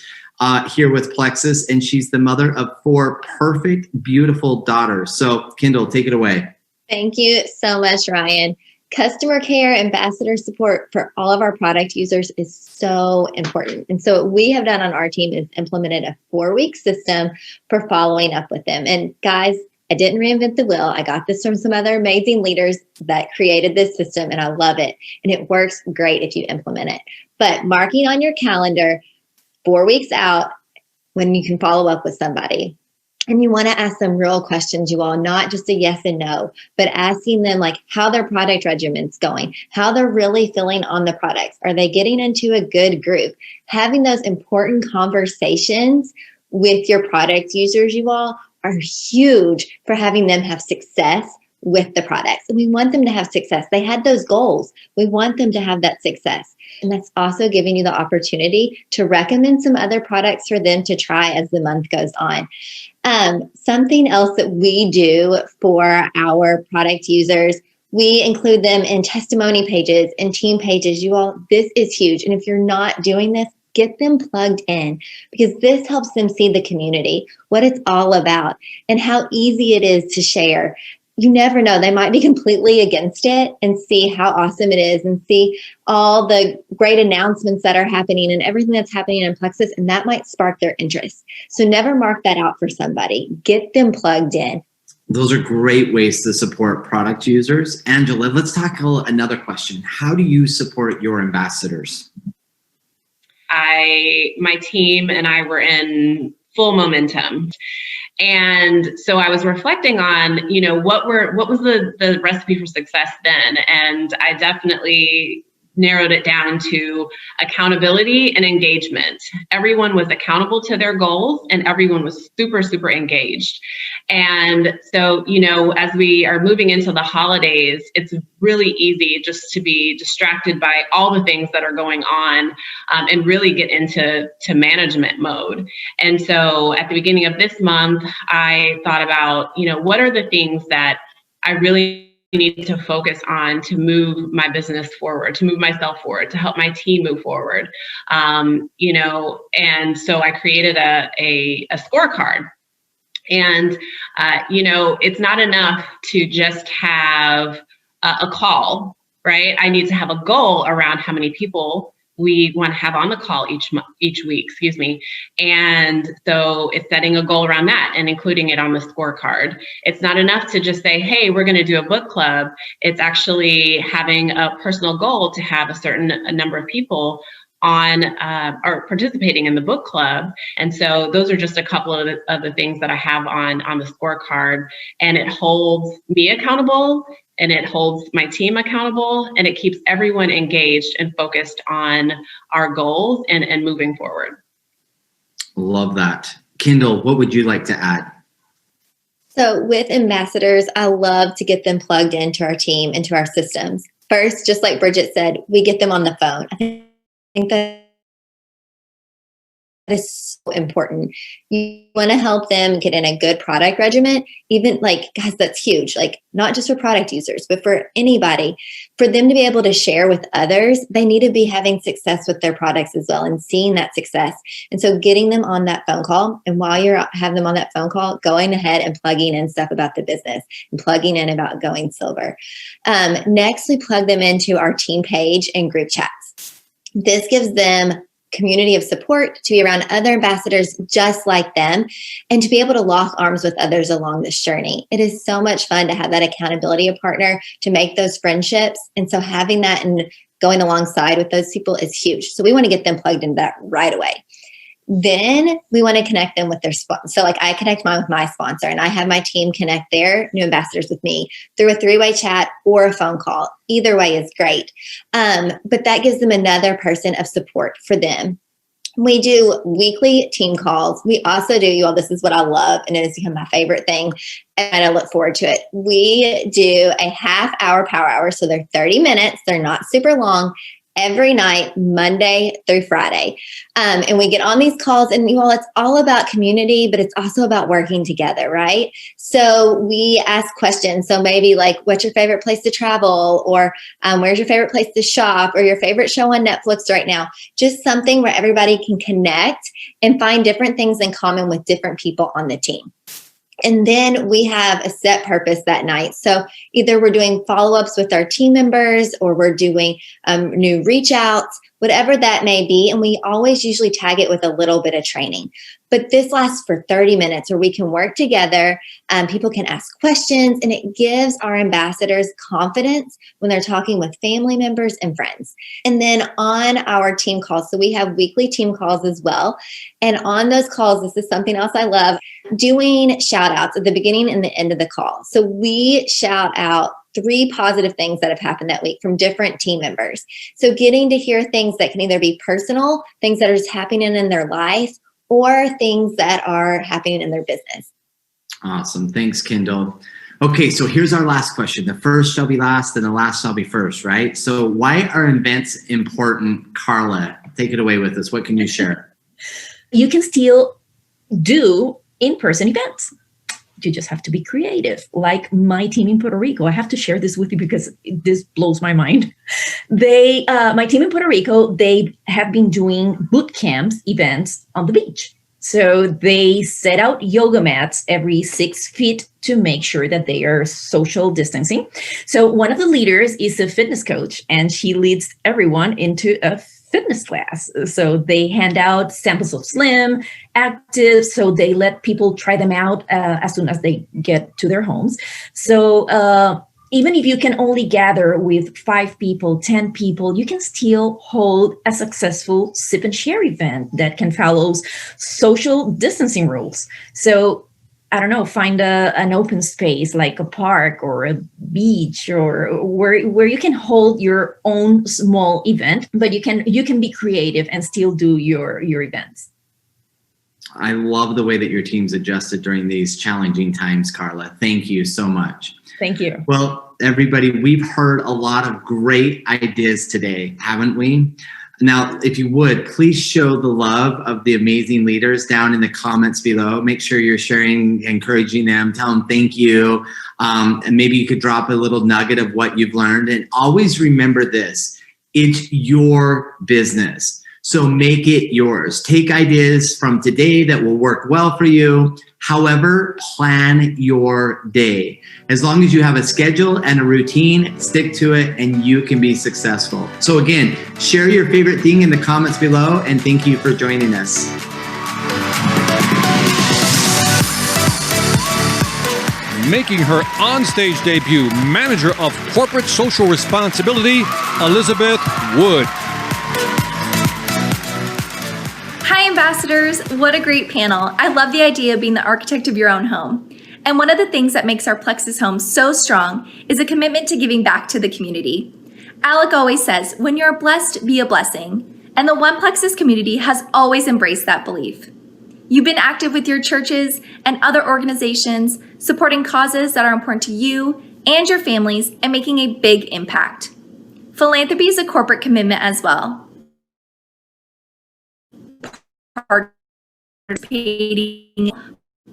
here with Plexus, and she's the mother of 4 perfect, beautiful daughters. So Kendall, take it away. Thank you so much, Ryan. Customer care, ambassador support for all of our product users is so important. And so what we have done on our team is implemented a 4-week system for following up with them. And guys, I didn't reinvent the wheel. I got this from some other amazing leaders that created this system, and I love it. And it works great if you implement it. But marking on your calendar 4 weeks out when you can follow up with somebody. And you want to ask them real questions, you all, not just a yes and no, but asking them like how their product regimen's going, how they're really feeling on the products. Are they getting into a good group? Having those important conversations with your product users, you all, are huge for having them have success with the products. And we want them to have success. They had those goals. We want them to have that success. And that's also giving you the opportunity to recommend some other products for them to try as the month goes on. Something else that we do for our product users, we include them in testimony pages and team pages. You all, this is huge. And if you're not doing this, get them plugged in, because this helps them see the community, what it's all about, and how easy it is to share. You never know, they might be completely against it, and see how awesome it is and see all the great announcements that are happening and everything that's happening in Plexus, and that might spark their interest. So never mark that out for somebody. Get them plugged in. Those are great ways to support product users. Angela, let's tackle another question. How do you support your ambassadors? My team and I were in full momentum. And so I was reflecting on, you know, what was the recipe for success then? And I definitely narrowed it down to accountability and engagement. Everyone was accountable to their goals, and everyone was super, super engaged. And so, you know, as we are moving into the holidays, it's really easy just to be distracted by all the things that are going on, and really get into management mode. And so at the beginning of this month, I thought about, you know, what are the things that I really need to focus on to move my business forward, to move myself forward, to help my team move forward. You know, and so I created a scorecard. And, you know, it's not enough to just have a call, right? I need to have a goal around how many people we want to have on the call each week, And so it's setting a goal around that and including it on the scorecard. It's not enough to just say, hey, we're going to do a book club. It's actually having a personal goal to have a certain number of people on or participating in the book club. And so those are just a couple of the things that I have on the scorecard, and it holds me accountable, and it holds my team accountable, and it keeps everyone engaged and focused on our goals and moving forward. Love that. Kendall, what would you like to add? So with ambassadors, I love to get them plugged into our team, into our systems. First, just like Bridget said, we get them on the phone. I think that is so important. You want to help them get in a good product regimen, even like, guys, that's huge. Like not just for product users, but for anybody, for them to be able to share with others, they need to be having success with their products as well and seeing that success. And so getting them on that phone call, and while you're having them on that phone call, going ahead and plugging in stuff about the business and plugging in about going silver. Next, we plug them into our team page and group chats. This gives them community of support to be around other ambassadors just like them and to be able to lock arms with others along this journey. It is so much fun to have that accountability partner to make those friendships. And so having that and going alongside with those people is huge. So we want to get them plugged into that right away. Then we want to connect them with their sponsor. So like I connect mine with my sponsor, and I have my team connect their new ambassadors with me through a 3-way chat or a phone call. Either way is great. But that gives them another person of support for them. We do weekly team calls. We also do, you all, this is what I love, and it has become my favorite thing, and I look forward to it. We do a half-hour power hour, so they're 30 minutes. They're not super long, every night, Monday through Friday. And we get on these calls, and you all, it's all about community, but it's also about working together, right? So we ask questions. So maybe like, what's your favorite place to travel? Or where's your favorite place to shop? Or your favorite show on Netflix right now? Just something where everybody can connect and find different things in common with different people on the team. And then we have a set purpose that night. So either we're doing follow-ups with our team members, or we're doing new reach outs, whatever that may be. And we always usually tag it with a little bit of training. But this lasts for 30 minutes where we can work together. People can ask questions, and it gives our ambassadors confidence when they're talking with family members and friends. And then on our team calls, so we have weekly team calls as well. And on those calls, this is something else I love, doing shout outs at the beginning and the end of the call. So we shout out 3 positive things that have happened that week from different team members. So getting to hear things that can either be personal, things that are just happening in their life, or things that are happening in their business. Awesome. Thanks, Kendall. Okay, so here's our last question. The first shall be last and the last shall be first, right? So why are events important? Carla, take it away with us. What can you share? You can still do in-person events. You just have to be creative. Like my team in Puerto Rico, I have to share this with you because this blows my mind. My team in Puerto Rico, they have been doing boot camps events on the beach. So they set out yoga mats every 6 feet to make sure that they are social distancing. So one of the leaders is a fitness coach, and she leads everyone into a fitness class. So they hand out samples of Slim, Active, so they let people try them out as soon as they get to their homes. So even if you can only gather with 5 people, 10 people, you can still hold a successful sip and share event that can follow social distancing rules. So I don't know, find an open space like a park or a beach, or where you can hold your own small event, but you can be creative and still do your events. I love the way that your team's adjusted during these challenging times, Carla. Thank you so much. Thank you. Well, everybody, we've heard a lot of great ideas today, haven't we? Now, if you would, please show the love of the amazing leaders down in the comments below. Make sure you're sharing, encouraging them, tell them thank you. And maybe you could drop a little nugget of what you've learned. And always remember this, it's your business. So make it yours. Take ideas from today that will work well for you. However, plan your day. As long as you have a schedule and a routine, stick to it and you can be successful. So again, share your favorite thing in the comments below, and thank you for joining us. Making her on-stage debut, Manager of Corporate Social Responsibility, Elizabeth Wood. Hi, ambassadors. What a great panel. I love the idea of being the architect of your own home. And one of the things that makes our Plexus home so strong is a commitment to giving back to the community. Alec always says, when you're blessed, be a blessing. And the One Plexus community has always embraced that belief. You've been active with your churches and other organizations, supporting causes that are important to you and your families, and making a big impact. Philanthropy is a corporate commitment as well. Participating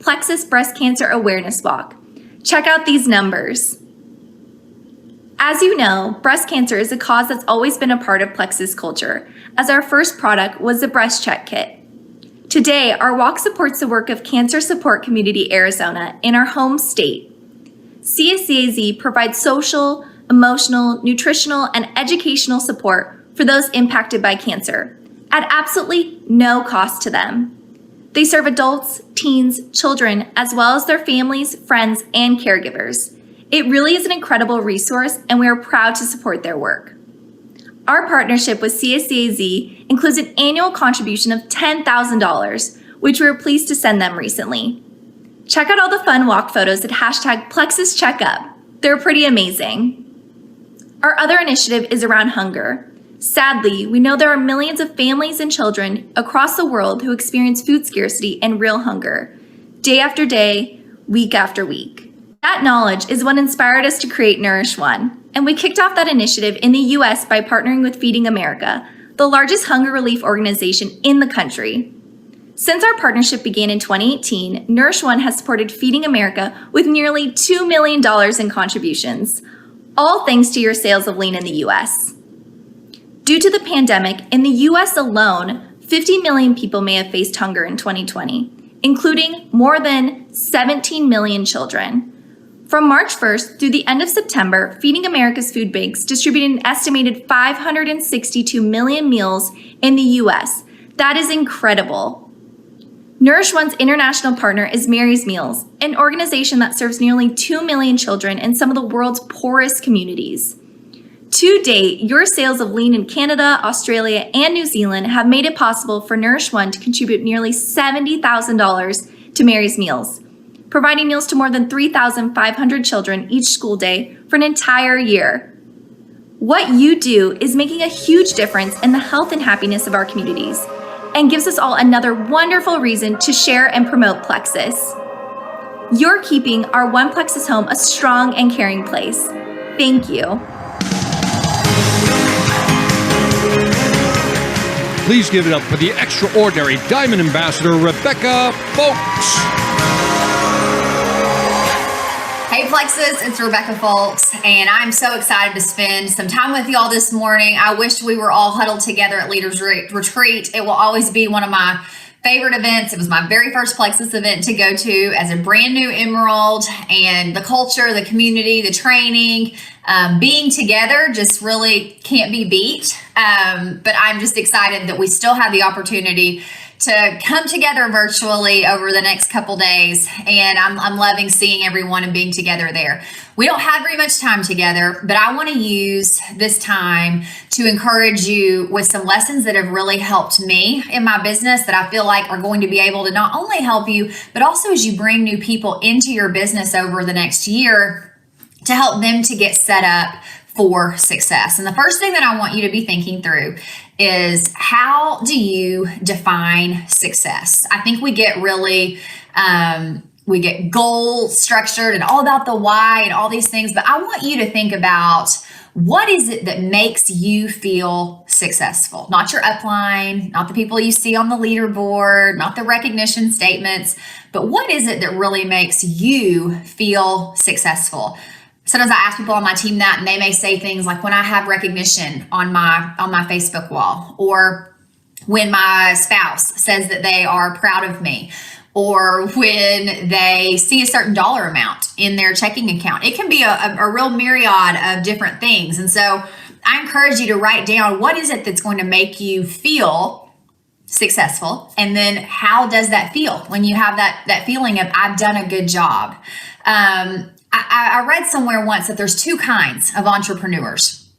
Plexus Breast Cancer Awareness Walk. Check out these numbers. As you know, breast cancer is a cause that's always been a part of Plexus culture, as our first product was the Breast Check Kit. Today, our walk supports the work of Cancer Support Community Arizona in our home state. CSCAZ provides social, emotional, nutritional, and educational support for those impacted by cancer at absolutely no cost to them. They serve adults, teens, children, as well as their families, friends, and caregivers. It really is an incredible resource, and we are proud to support their work. Our partnership with CSCAZ includes an annual contribution of $10,000, which we were pleased to send them recently. Check out all the fun walk photos at #PlexusCheckup. They're pretty amazing. Our other initiative is around hunger. Sadly, we know there are millions of families and children across the world who experience food scarcity and real hunger, day after day, week after week. That knowledge is what inspired us to create Nourish One, and we kicked off that initiative in the U.S. by partnering with Feeding America, the largest hunger relief organization in the country. Since our partnership began in 2018, Nourish One has supported Feeding America with nearly $2 million in contributions, all thanks to your sales of lean in the U.S. Due to the pandemic, in the U.S. alone, 50 million people may have faced hunger in 2020, including more than 17 million children. From March 1st through the end of September, Feeding America's food banks distributed an estimated 562 million meals in the U.S. That is incredible. Nourish One's international partner is Mary's Meals, an organization that serves nearly 2 million children in some of the world's poorest communities. To date, your sales of lean in Canada, Australia, and New Zealand have made it possible for Nourish One to contribute nearly $70,000 to Mary's Meals, providing meals to more than 3,500 children each school day for an entire year. What you do is making a huge difference in the health and happiness of our communities and gives us all another wonderful reason to share and promote Plexus. You're keeping our One Plexus home a strong and caring place. Thank you. Please give it up for the extraordinary Diamond Ambassador, Rebecca Folks. Hey Plexus, it's Rebecca Folks, and I'm so excited to spend some time with y'all this morning. I wish we were all huddled together at Leaders Retreat. It will always be one of my favorite events. It was my very first Plexus event to go to as a brand new Emerald, and the culture, the community, the training, being together just really can't be beat. But I'm just excited that we still have the opportunity to come together virtually over the next couple days, and I'm loving seeing everyone and being together there. We don't have very much time together, but I want to use this time to encourage you with some lessons that have really helped me in my business that I feel like are going to be able to not only help you, but also as you bring new people into your business over the next year to help them to get set up for success. And the first thing that I want you to be thinking through is, how do you define success? I think we get really, we get goal structured and all about the why and all these things, but I want you to think about, what is it that makes you feel successful? Not your upline, not the people you see on the leaderboard, not the recognition statements, but what is it that really makes you feel successful? Sometimes I ask people on my team that, and they may say things like, when I have recognition on my Facebook wall, or when my spouse says that they are proud of me, or when they see a certain dollar amount in their checking account. It can be a real myriad of different things. And so I encourage you to write down, what is it that's going to make you feel successful? And then how does that feel when you have that feeling of, I've done a good job? I read somewhere once that there's two kinds of entrepreneurs.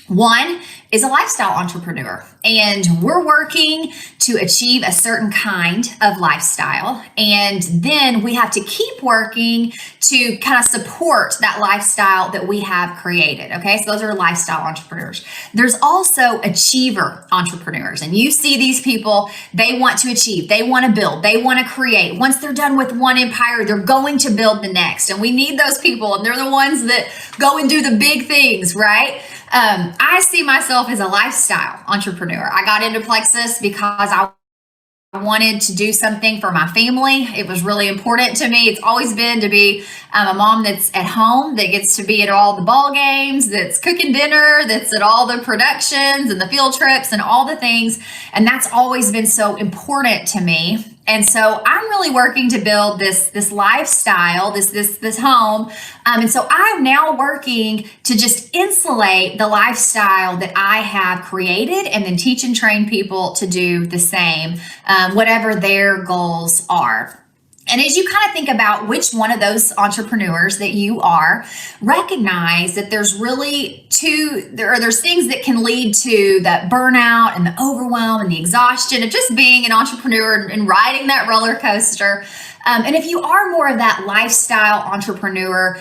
One is a lifestyle entrepreneur, and we're working to achieve a certain kind of lifestyle, and then we have to keep working to kind of support that lifestyle that we have created. Okay, so those are lifestyle entrepreneurs. There's also achiever entrepreneurs, and you see these people, they want to achieve, they want to build, they want to create. Once they're done with one empire, they're going to build the next, and we need those people, and they're the ones that go and do the big things, right? I see myself as a lifestyle entrepreneur. I got into Plexus because I wanted to do something for my family. It was really important to me. It's always been to be a mom that's at home, that gets to be at all the ball games, that's cooking dinner, that's at all the productions and the field trips and all the things. And that's always been so important to me. And so I'm really working to build this lifestyle, this home. And so I'm now working to just insulate the lifestyle that I have created, and then teach and train people to do the same, whatever their goals are. And as you kind of think about which one of those entrepreneurs that you are, recognize that there's really there's things that can lead to that burnout and the overwhelm and the exhaustion of just being an entrepreneur and riding that roller coaster. And if you are more of that lifestyle entrepreneur,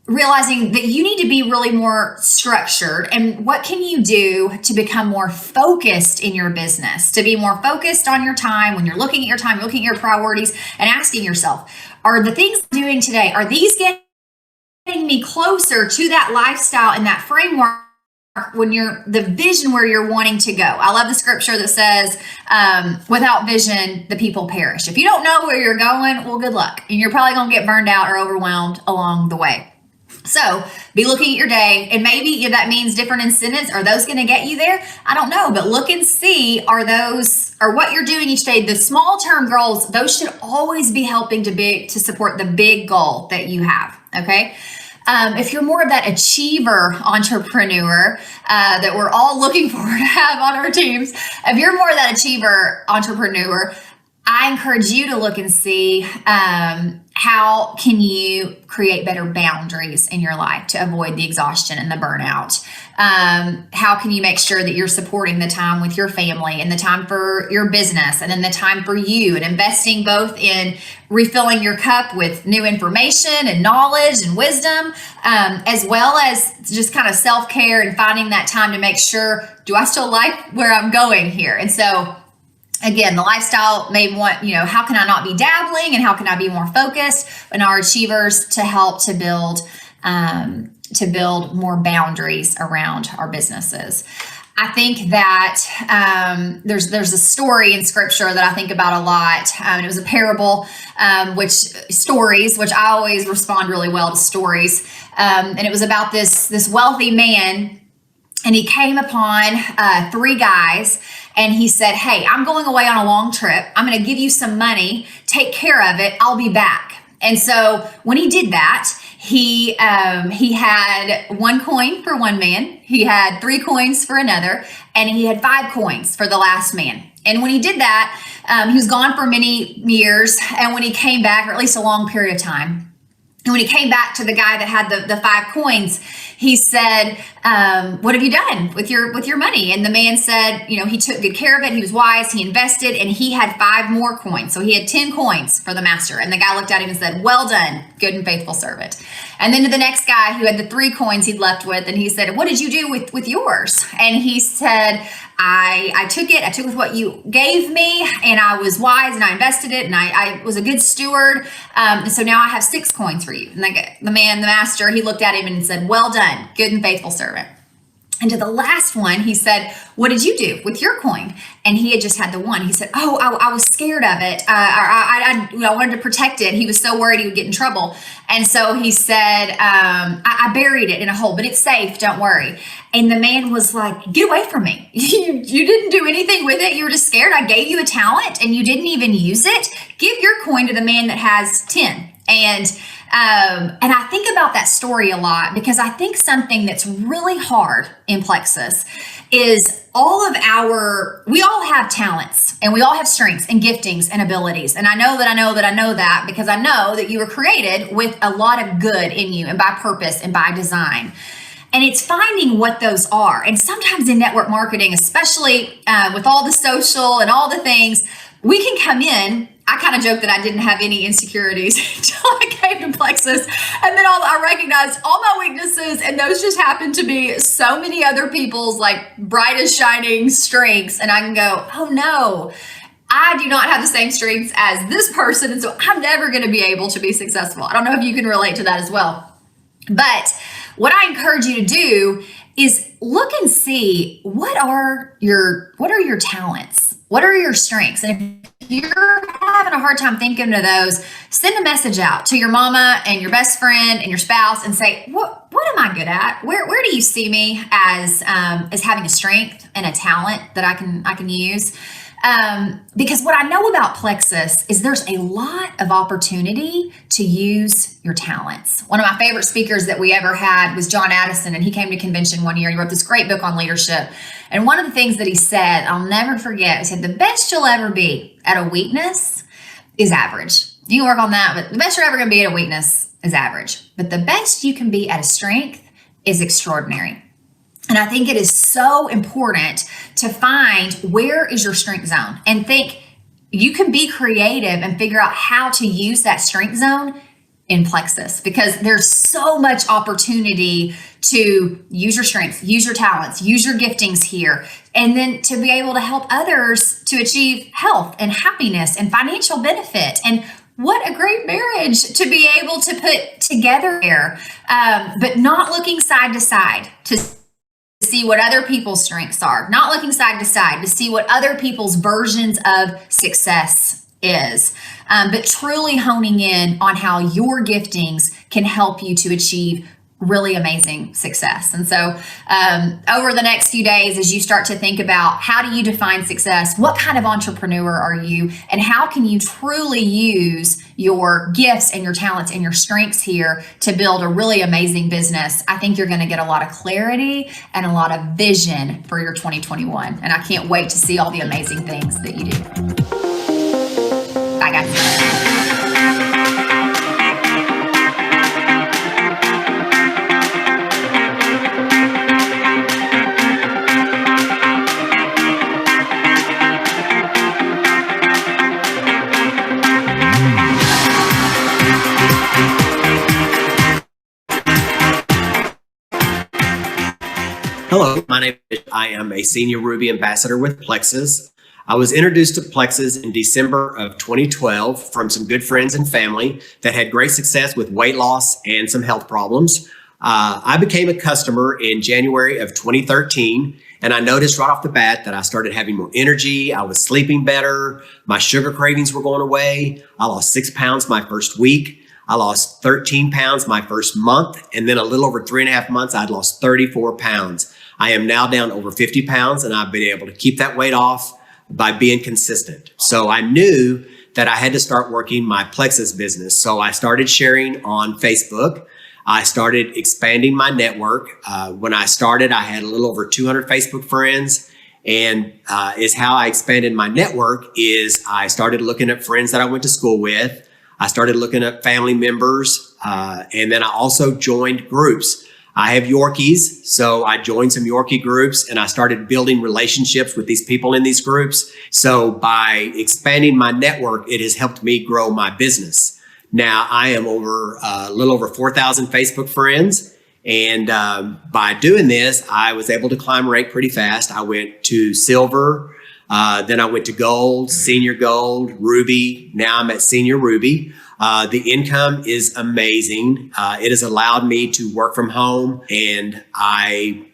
realizing that you need to be really more structured. And what can you do to become more focused in your business, to be more focused on your time when you're looking at your time, looking at your priorities, and asking yourself, are the things I'm doing today, are these getting me closer to that lifestyle and that framework when you're the vision where you're wanting to go? I love the scripture that says, without vision, the people perish. If you don't know where you're going, well, good luck. And you're probably going to get burned out or overwhelmed along the way. So be looking at your day, and maybe that means different incentives. Are those going to get you there? I don't know, but look and see, are what you're doing each day, the small term goals, those should always be helping to support the big goal that you have. Okay. If you're more of that achiever entrepreneur that we're all looking forward to have on our teams, if you're more of that achiever entrepreneur, I encourage you to look and see how can you create better boundaries in your life to avoid the exhaustion and the burnout. How can you make sure that you're supporting the time with your family and the time for your business and then the time for you, and investing both in refilling your cup with new information and knowledge and wisdom, as well as just kind of self-care and finding that time to make sure, do I still like where I'm going here? And so again, the lifestyle may want, how can I not be dabbling and how can I be more focused? And our achievers to help to build more boundaries around our businesses. I think that there's a story in scripture that I think about a lot. It was a parable, which I always respond really well to stories. And it was about this wealthy man, and he came upon 3 guys, and he said, hey, I'm going away on a long trip. I'm going to give you some money. Take care of it. I'll be back. And so when he did that, he had 1 coin for one man. He had 3 coins for another, and he had 5 coins for the last man. And when he did that, he was gone for many years. And when he came back, or at least a long period of time, and when he came back to the guy that had the 5 coins, he said, what have you done with your money? And the man said, he took good care of it. He was wise. He invested, and he had 5 more coins. So he had 10 coins for the master. And the guy looked at him and said, well done, good and faithful servant. And then to the next guy who had the 3 coins he'd left with, and he said, what did you do with yours? And he said, I took it with what you gave me, and I was wise, and I invested it, and I was a good steward. And so now I have 6 coins for you. And the master, he looked at him and said, well done, good and faithful servant. And to the last one, he said, what did you do with your coin? And he had just had the 1. He said, oh, I was scared of it. I wanted to protect it. He was so worried he would get in trouble. And so he said, I buried it in a hole, but it's safe. Don't worry. And the man was like, get away from me. You didn't do anything with it. You were just scared. I gave you a talent and you didn't even use it. Give your coin to the man that has 10. And I think about that story a lot, because I think something that's really hard in Plexus is we all have talents, and we all have strengths and giftings and abilities. And I know that because I know that you were created with a lot of good in you, and by purpose and by design. And it's finding what those are. And sometimes in network marketing, especially with all the social and all the things, we can come in. I kind of joke that I didn't have any insecurities until I came to Plexus. And then I recognized all my weaknesses, and those just happen to be so many other people's like brightest shining strengths. And I can go, oh no, I do not have the same strengths as this person. And so I'm never going to be able to be successful. I don't know if you can relate to that as well. But what I encourage you to do is look and see what are your talents? What are your strengths? And if you're having a hard time thinking of those, send a message out to your mama and your best friend and your spouse and say, what am I good at? Where do you see me as having a strength and a talent that I can use? Because what I know about Plexus is there's a lot of opportunity to use your talents. One of my favorite speakers that we ever had was John Addison, and he came to convention one year. He wrote this great book on leadership. And one of the things that he said, I'll never forget, he said, the best you'll ever be at a weakness is average. You can work on that, but the best you're ever going to be at a weakness is average. But the best you can be at a strength is extraordinary. And I think it is so important to find where is your strength zone and think you can be creative and figure out how to use that strength zone in Plexus, because there's so much opportunity to use your strengths, use your talents, use your giftings here, and then to be able to help others to achieve health and happiness and financial benefit. And what a great marriage to be able to put together there, but not looking side to side to see what other people's strengths are, not looking side to side to see what other people's versions of success is, but truly honing in on how your giftings can help you to achieve really amazing success. And so over the next few days, as you start to think about how do you define success, what kind of entrepreneur are you, and how can you truly use your gifts and your talents and your strengths here to build a really amazing business, I think you're going to get a lot of clarity and a lot of vision for your 2021. And I can't wait to see all the amazing things that you do. Bye, guys. Hello, my name is, I am a senior Ruby ambassador with Plexus. I was introduced to Plexus in December of 2012 from some good friends and family that had great success with weight loss and some health problems. I became a customer in January of 2013, and I noticed right off the bat that I started having more energy. I was sleeping better. My sugar cravings were going away. I lost 6 pounds my first week. I lost 13 pounds my first month, and then a little over 3.5 months, I'd lost 34 pounds. I am now down over 50 pounds, and I've been able to keep that weight off by being consistent. So I knew that I had to start working my Plexus business. So I started sharing on Facebook. I started expanding my network. When I started, I had a little over 200 Facebook friends, and is how I expanded my network is I started looking at friends that I went to school with. I started looking at family members, and then I also joined groups. I have Yorkies, so I joined some Yorkie groups, and I started building relationships with these people in these groups. So by expanding my network, it has helped me grow my business. Now I am over a little over 4,000 Facebook friends, and by doing this, I was able to climb rank pretty fast. I went to silver. Then I went to gold, senior gold, ruby. Now I'm at senior ruby. The income is amazing. It has allowed me to work from home, and I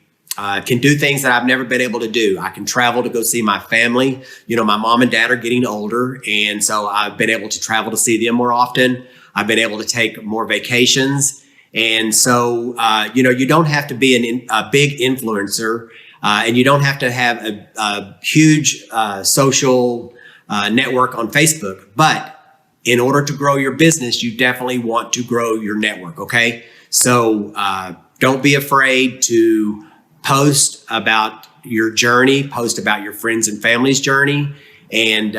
can do things that I've never been able to do. I can travel to go see my family. You know, my mom and dad are getting older, and so I've been able to travel to see them more often. I've been able to take more vacations. And so, you know, you don't have to be a big influencer. And you don't have to have a huge social network on Facebook. But in order to grow your business, you definitely want to grow your network, okay? So don't be afraid to post about your journey, post about your friends and family's journey. And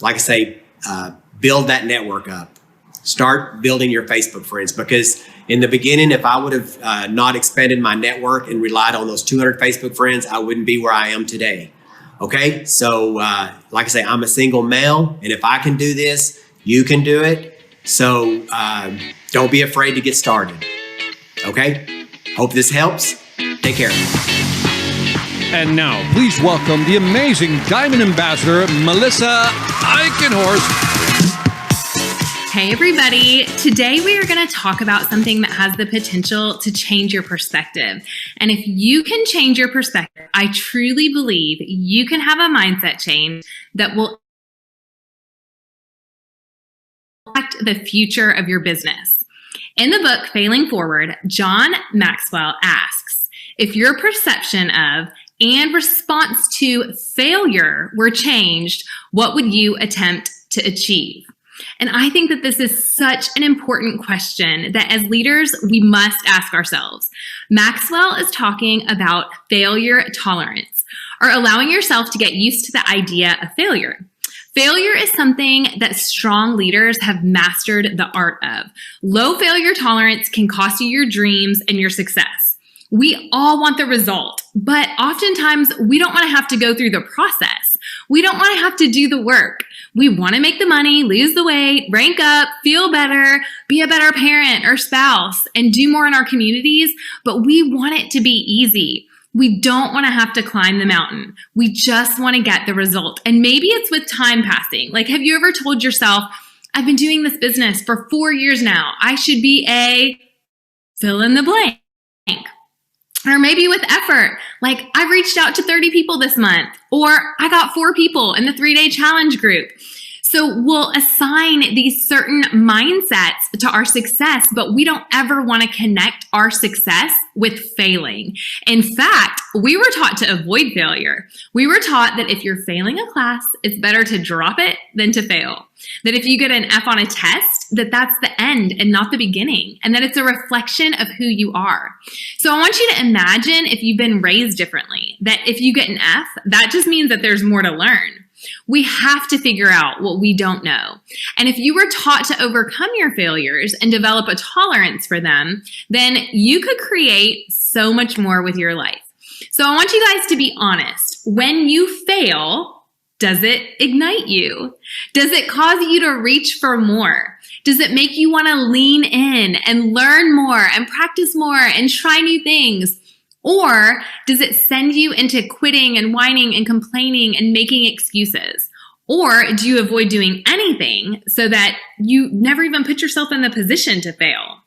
like I say, build that network up. Start building your Facebook friends, because in the beginning, if I would have not expanded my network and relied on those 200 Facebook friends, I wouldn't be where I am today. Okay, so like I say, I'm a single male, and if I can do this, you can do it. So don't be afraid to get started. Okay, hope this helps. Take care. And now, please welcome the amazing Diamond Ambassador, Melissa Eichenhorst. Hey everybody, today we are going to talk about something that has the potential to change your perspective. And if you can change your perspective, I truly believe you can have a mindset change that will impact the future of your business. In the book, Failing Forward, John Maxwell asks, if your perception of and response to failure were changed, what would you attempt to achieve? And I think that this is such an important question that as leaders, we must ask ourselves. Maxwell is talking about failure tolerance, or allowing yourself to get used to the idea of failure. Failure is something that strong leaders have mastered the art of. Low failure tolerance can cost you your dreams and your success. We all want the result, but oftentimes we don't want to have to go through the process. We don't want to have to do the work. We want to make the money, lose the weight, rank up, feel better, be a better parent or spouse, and do more in our communities, but we want it to be easy. We don't want to have to climb the mountain. We just want to get the result. And maybe it's with time passing. Like, have you ever told yourself, I've been doing this business for 4 years now. I should be a fill in the blank. Or maybe with effort, like I've reached out to 30 people this month, or I got 4 people in the 3-day challenge group. So we'll assign these certain mindsets to our success, but we don't ever want to connect our success with failing. In fact, we were taught to avoid failure. We were taught that if you're failing a class, it's better to drop it than to fail. That if you get an F on a test, that's the end and not the beginning, and that it's a reflection of who you are. So I want you to imagine if you've been raised differently, that if you get an F, that just means that there's more to learn. We have to figure out what we don't know. And if you were taught to overcome your failures and develop a tolerance for them, then you could create so much more with your life. So I want you guys to be honest. When you fail, does it ignite you? Does it cause you to reach for more? Does it make you want to lean in and learn more and practice more and try new things? Or does it send you into quitting and whining and complaining and making excuses? Or do you avoid doing anything so that you never even put yourself in the position to fail?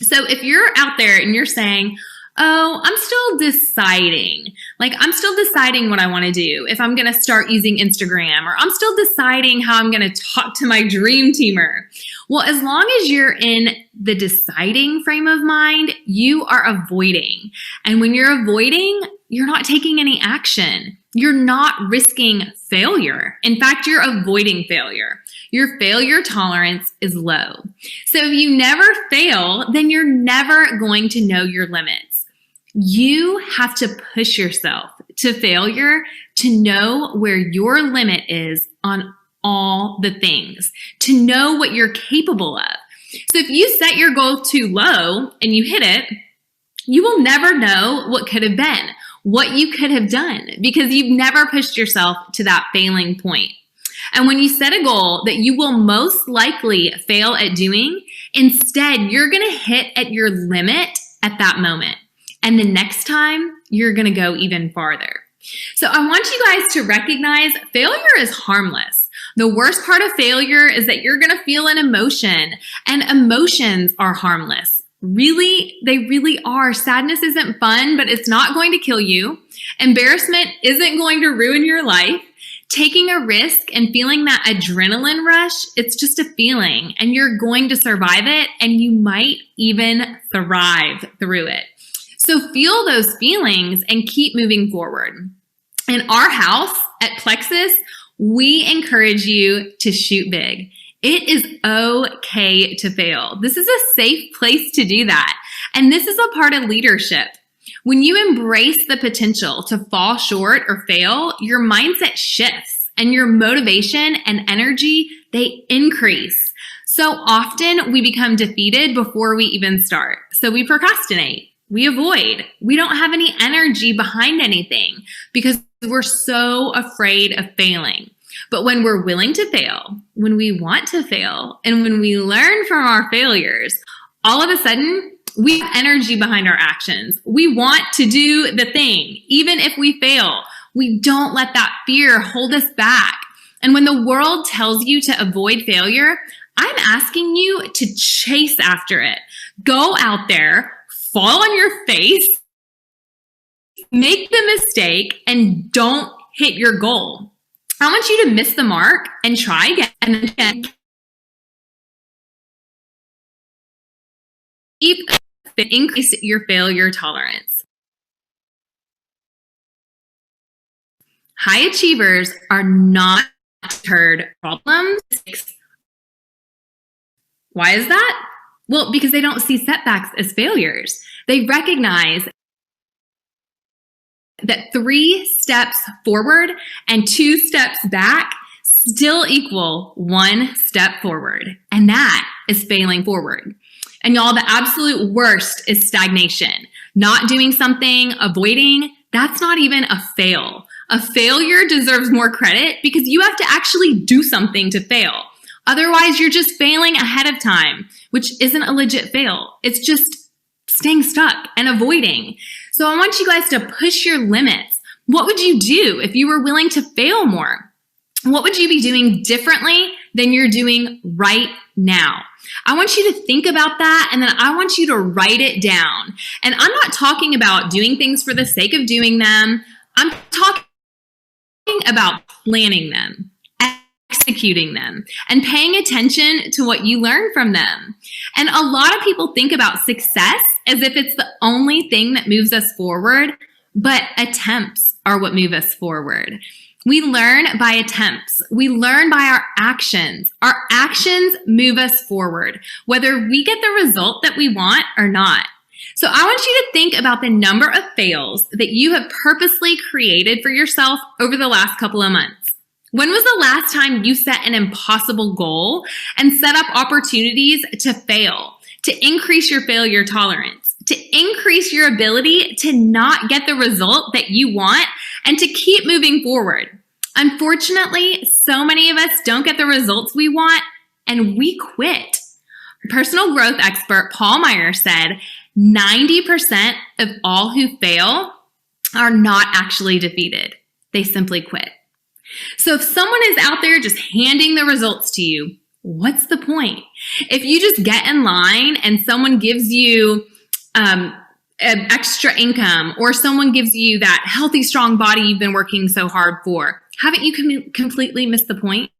So if you're out there and you're saying, oh, I'm still deciding. Like, I'm still deciding what I want to do, if I'm going to start using Instagram, or I'm still deciding how I'm going to talk to my dream teamer. Well, as long as you're in the deciding frame of mind, you are avoiding. And when you're avoiding, you're not taking any action. You're not risking failure. In fact, you're avoiding failure. Your failure tolerance is low. So if you never fail, then you're never going to know your limits. You have to push yourself to failure to know where your limit is on all the things, to know what you're capable of. So if you set your goal too low and you hit it, you will never know what could have been, what you could have done, because you've never pushed yourself to that failing point. And when you set a goal that you will most likely fail at doing, instead, you're going to hit at your limit at that moment. And the next time, you're going to go even farther. So I want you guys to recognize failure is harmless. The worst part of failure is that you're going to feel an emotion, and emotions are harmless. Really, they really are. Sadness isn't fun, but it's not going to kill you. Embarrassment isn't going to ruin your life. Taking a risk and feeling that adrenaline rush, it's just a feeling, and you're going to survive it, and you might even thrive through it. So feel those feelings and keep moving forward. In our house at Plexus, we encourage you to shoot big. It is okay to fail. This is a safe place to do that. And this is a part of leadership. When you embrace the potential to fall short or fail, your mindset shifts and your motivation and energy, they increase. So often we become defeated before we even start. So we procrastinate. We avoid. We don't have any energy behind anything because we're so afraid of failing. But when we're willing to fail, when we want to fail, and when we learn from our failures, all of a sudden, we have energy behind our actions. We want to do the thing. Even if we fail, we don't let that fear hold us back. And when the world tells you to avoid failure, I'm asking you to chase after it. Go out there, fall on your face, make the mistake, and don't hit your goal. I want you to miss the mark and try again and again. Increase your failure tolerance. High achievers are not deterred problems. Why is that? Well, because they don't see setbacks as failures. They recognize that 3 steps forward and 2 steps back still equal 1 step forward. And that is failing forward. And y'all, the absolute worst is stagnation. Not doing something, avoiding, that's not even a fail. A failure deserves more credit because you have to actually do something to fail. Otherwise, you're just failing ahead of time, which isn't a legit fail. It's just staying stuck and avoiding. So I want you guys to push your limits. What would you do if you were willing to fail more? What would you be doing differently than you're doing right now? I want you to think about that, and then I want you to write it down. And I'm not talking about doing things for the sake of doing them. I'm talking about planning them, executing them, and paying attention to what you learn from them. And a lot of people think about success as if it's the only thing that moves us forward, but attempts are what move us forward. We learn by attempts. We learn by our actions. Our actions move us forward, whether we get the result that we want or not. So I want you to think about the number of fails that you have purposely created for yourself over the last couple of months. When was the last time you set an impossible goal and set up opportunities to fail, to increase your failure tolerance, to increase your ability to not get the result that you want and to keep moving forward? Unfortunately, so many of us don't get the results we want and we quit. Personal growth expert Paul Meyer said 90% of all who fail are not actually defeated. They simply quit. So if someone is out there just handing the results to you, what's the point? If you just get in line and someone gives you extra income, or someone gives you that healthy, strong body you've been working so hard for, haven't you completely missed the point?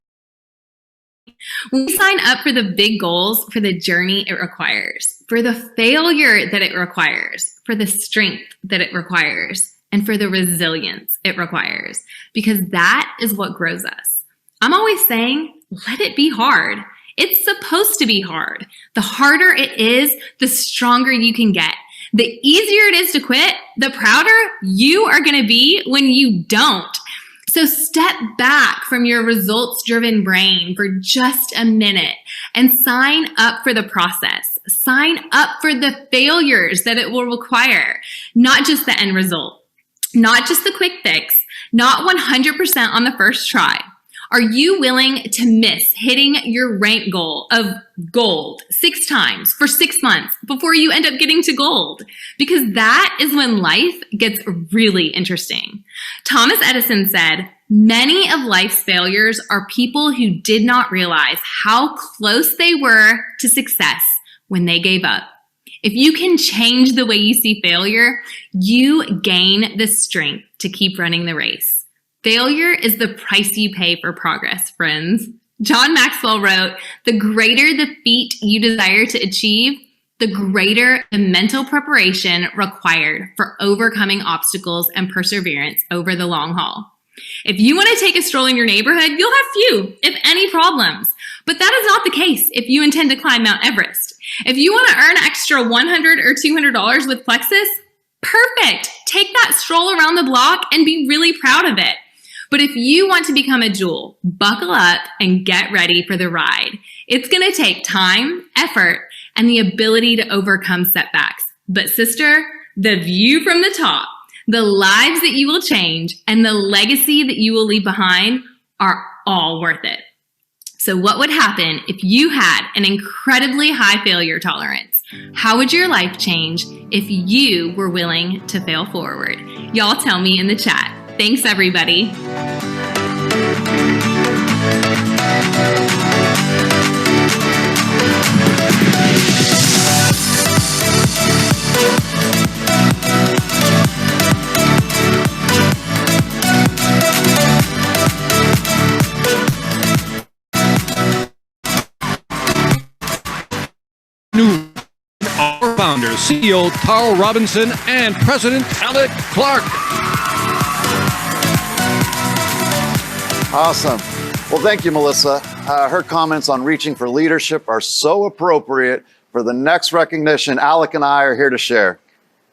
When we sign up for the big goals, for the journey it requires, for the failure that it requires, for the strength that it requires, and for the resilience it requires, because that is what grows us. I'm always saying, let it be hard. It's supposed to be hard. The harder it is, the stronger you can get. The easier it is to quit, the prouder you are going to be when you don't. So step back from your results-driven brain for just a minute and sign up for the process. Sign up for the failures that it will require, not just the end result, not just the quick fix, not 100% on the first try. Are you willing to miss hitting your rank goal of gold 6 times for 6 months before you end up getting to gold? Because that is when life gets really interesting. Thomas Edison said, many of life's failures are people who did not realize how close they were to success when they gave up. If you can change the way you see failure, you gain the strength to keep running the race. Failure is the price you pay for progress, friends. John Maxwell wrote, the greater the feat you desire to achieve, the greater the mental preparation required for overcoming obstacles and perseverance over the long haul. If you want to take a stroll in your neighborhood, you'll have few, if any, problems. But that is not the case if you intend to climb Mount Everest. If you want to earn extra $100 or $200 with Plexus, perfect. Take that stroll around the block and be really proud of it. But if you want to become a jewel, buckle up and get ready for the ride. It's going to take time, effort, and the ability to overcome setbacks. But sister, the view from the top, the lives that you will change, and the legacy that you will leave behind are all worth it. So what would happen if you had an incredibly high failure tolerance? How would your life change if you were willing to fail forward? Y'all tell me in the chat. Thanks, everybody. Our founder, CEO Carl Robinson, and President Alec Clark. Awesome. Well, thank you, Melissa. Her comments on reaching for leadership are so appropriate for the next recognition Alec and I are here to share.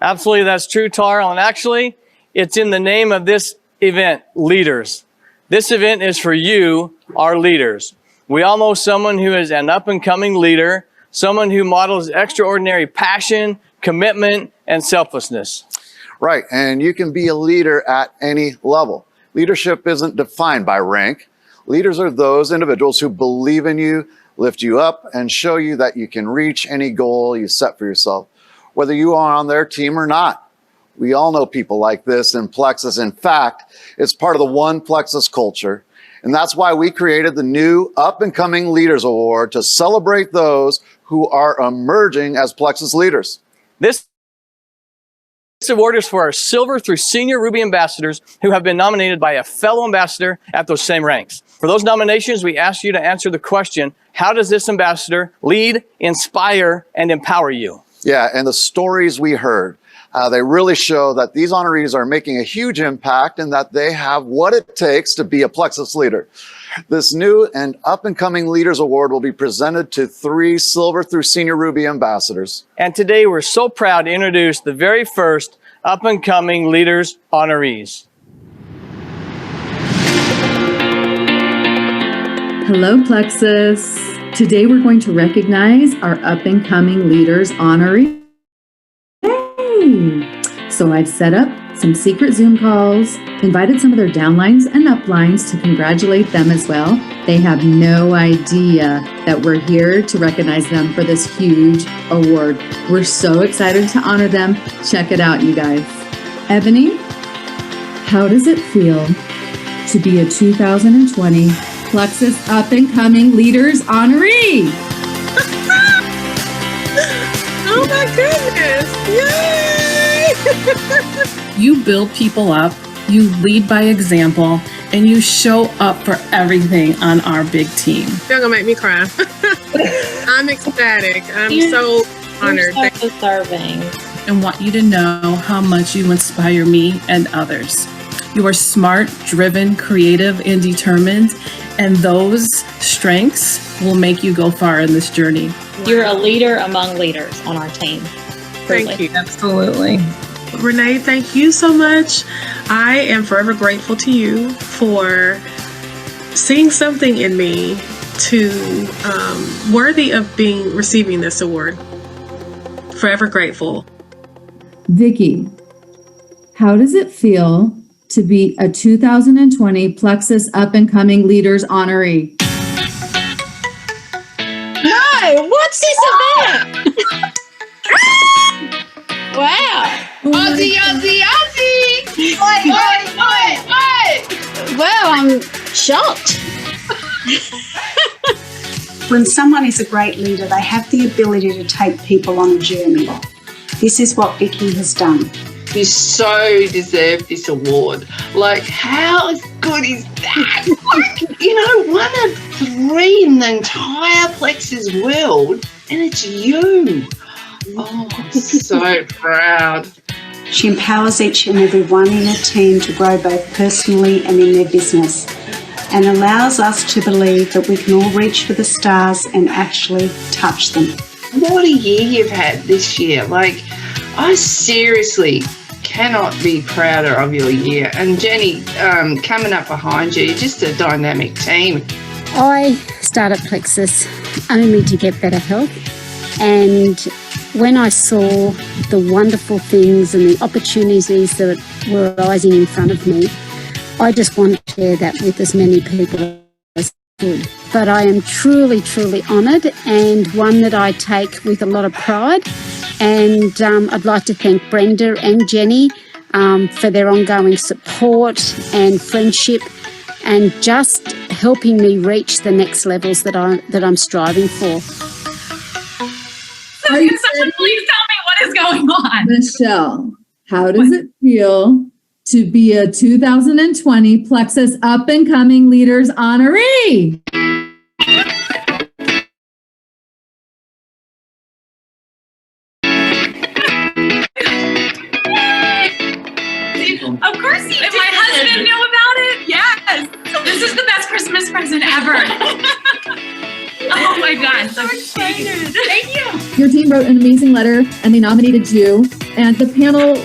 Absolutely, that's true, Tarl. And actually, it's in the name of this event, Leaders. This event is for you, our leaders. We all know someone who is an up-and-coming leader, someone who models extraordinary passion, commitment, and selflessness. Right, and you can be a leader at any level. Leadership isn't defined by rank. Leaders are those individuals who believe in you, lift you up, and show you that you can reach any goal you set for yourself, whether you are on their team or not. We all know people like this in Plexus. In fact, it's part of the One Plexus culture. And that's why we created the new Up and Coming Leaders Award to celebrate those who are emerging as Plexus leaders. This award is for our silver through senior Ruby ambassadors who have been nominated by a fellow ambassador at those same ranks. For those nominations, we ask you to answer the question, how does this ambassador lead, inspire, and empower you? Yeah, and the stories we heard, they really show that these honorees are making a huge impact and that they have what it takes to be a Plexus leader. This new and up-and-coming Leaders Award will be presented to 3 silver through senior Ruby ambassadors. And today we're so proud to introduce the very first up-and-coming Leaders honorees. Hello, Plexus. Today we're going to recognize our up-and-coming Leaders honoree. So I've set up some secret Zoom calls, invited some of their downlines and uplines to congratulate them as well. They have no idea that we're here to recognize them for this huge award. We're so excited to honor them. Check it out, you guys. Ebony, how does it feel to be a 2020 Plexus Up and Coming Leaders honoree? Oh my goodness! Yay! You build people up, you lead by example, and you show up for everything on our big team. You're gonna make me cry. I'm ecstatic. I'm so honored. You're so deserving. And want you to know how much you inspire me and others. You are smart, driven, creative, and determined, and those strengths will make you go far in this journey. You're a leader among leaders on our team. Truly. Thank you. Absolutely. Renee, thank you so much. I am forever grateful to you for seeing something in me to worthy of receiving this award. Forever grateful. Vicki, how does it feel to be a 2020 Plexus Up and Coming Leaders honoree? No, what's this about? Wow. Aussie, Aussie, Aussie! Wow, I'm shocked. When someone is a great leader, they have the ability to take people on a journey. This is what Vicki has done. You so deserve this award. Like, how good is that? Like, you know, 1 of 3 in the entire Plexus world, and it's you. Oh, I'm so proud. She empowers each and every one in her team to grow both personally and in their business, and allows us to believe that we can all reach for the stars and actually touch them. What a year you've had this year. Like, I seriously cannot be prouder of your year. And Jenny, coming up behind you, just a dynamic team. I started Plexus only to get better health, and when I saw the wonderful things and the opportunities that were rising in front of me, I just wanted to share that with as many people as I could. But I am truly, truly honoured, and one that I take with a lot of pride. And I'd like to thank Brenda and Jenny for their ongoing support and friendship, and just helping me reach the next levels that I'm striving for. Please tell me what is going on. Michelle, how does it feel to be a 2020 Plexus Up and Coming Leaders honoree? Of course he did. My husband knew about it? Yes. This is the best Christmas present ever. Oh my gosh. I'm so excited. Thank you. Your team wrote an amazing letter and they nominated you, and the panel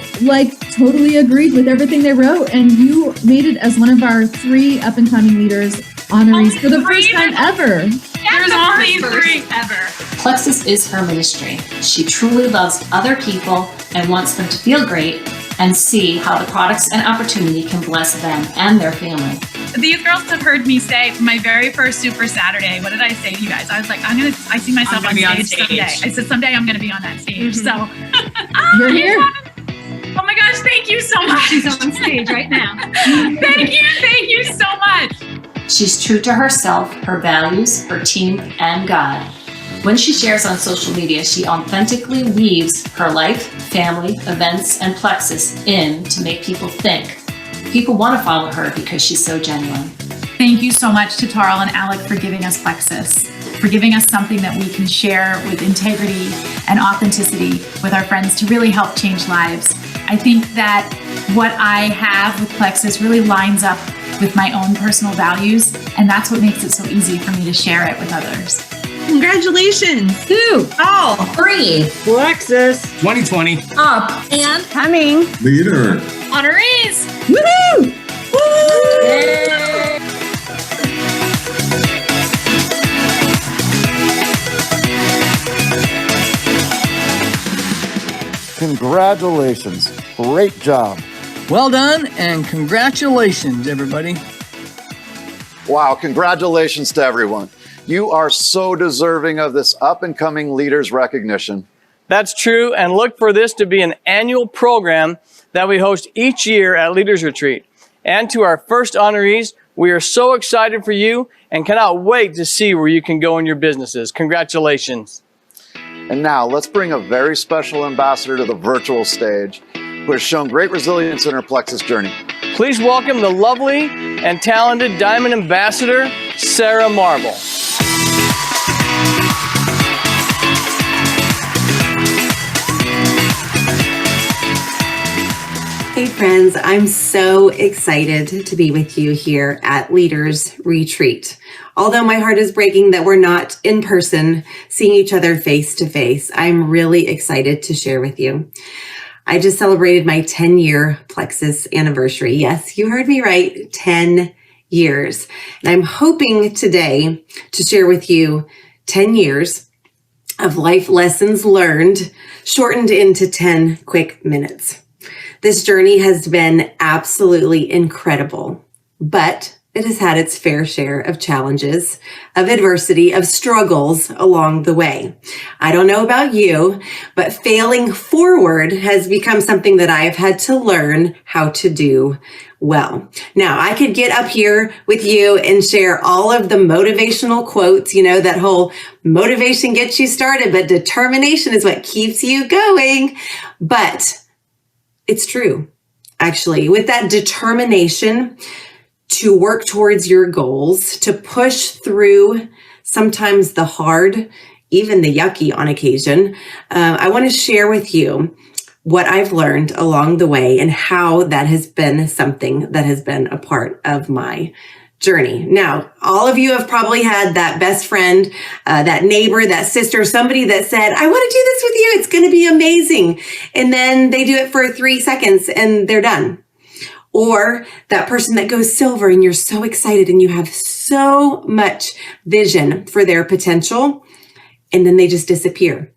totally agreed with everything they wrote, and you made it as one of our 3 up and coming leaders honorees for the first time ever. There's only 3 ever. Plexus is her ministry. She truly loves other people and wants them to feel great, and see how the products and opportunity can bless them and their family. These girls have heard me say from my very first Super Saturday, what did I say to you guys? I was like, I see myself on stage someday. I said, someday I'm going to be on that stage. So You're here. Oh my gosh, thank you so much. She's on stage right now. Thank you so much. She's true to herself, her values, her team, and God. When she shares on social media, she authentically weaves her life, family, events, and Plexus in to make people think. People want to follow her because she's so genuine. Thank you so much to Tarl and Alec for giving us Plexus, for giving us something that we can share with integrity and authenticity with our friends to really help change lives. I think that what I have with Plexus really lines up with my own personal values, and that's what makes it so easy for me to share it with others. Congratulations! 2, all 3, Plexus, 2020. up and coming. Leader. Honorees! Woohoo! Congratulations. Great job. Well done, and congratulations, everybody. Wow, congratulations to everyone. You are so deserving of this up-and-coming leaders recognition. That's true, and look for this to be an annual program that we host each year at Leaders Retreat. And to our first honorees, we are so excited for you and cannot wait to see where you can go in your businesses. Congratulations. And now let's bring a very special ambassador to the virtual stage who has shown great resilience in her Plexus journey. Please welcome the lovely and talented Diamond Ambassador, Sarah Marble. Hey friends, I'm so excited to be with you here at Leaders Retreat. Although my heart is breaking that we're not in person, seeing each other face to face, I'm really excited to share with you. I just celebrated my 10-year Plexus anniversary. Yes, you heard me right, 10 years. And I'm hoping today to share with you 10 years of life lessons learned, shortened into 10 quick minutes. This journey has been absolutely incredible, but it has had its fair share of challenges, of adversity, of struggles along the way. I don't know about you, but failing forward has become something that I have had to learn how to do well. Now, I could get up here with you and share all of the motivational quotes, you know, that whole motivation gets you started, but determination is what keeps you going. But it's true, actually, with that determination to work towards your goals, to push through sometimes the hard, even the yucky on occasion, I want to share with you what I've learned along the way and how that has been something that has been a part of my journey. Now, all of you have probably had that best friend, that neighbor, that sister, somebody that said, I want to do this with you. It's going to be amazing. And then they do it for 3 seconds and they're done. Or that person that goes silver and you're so excited and you have so much vision for their potential and then they just disappear.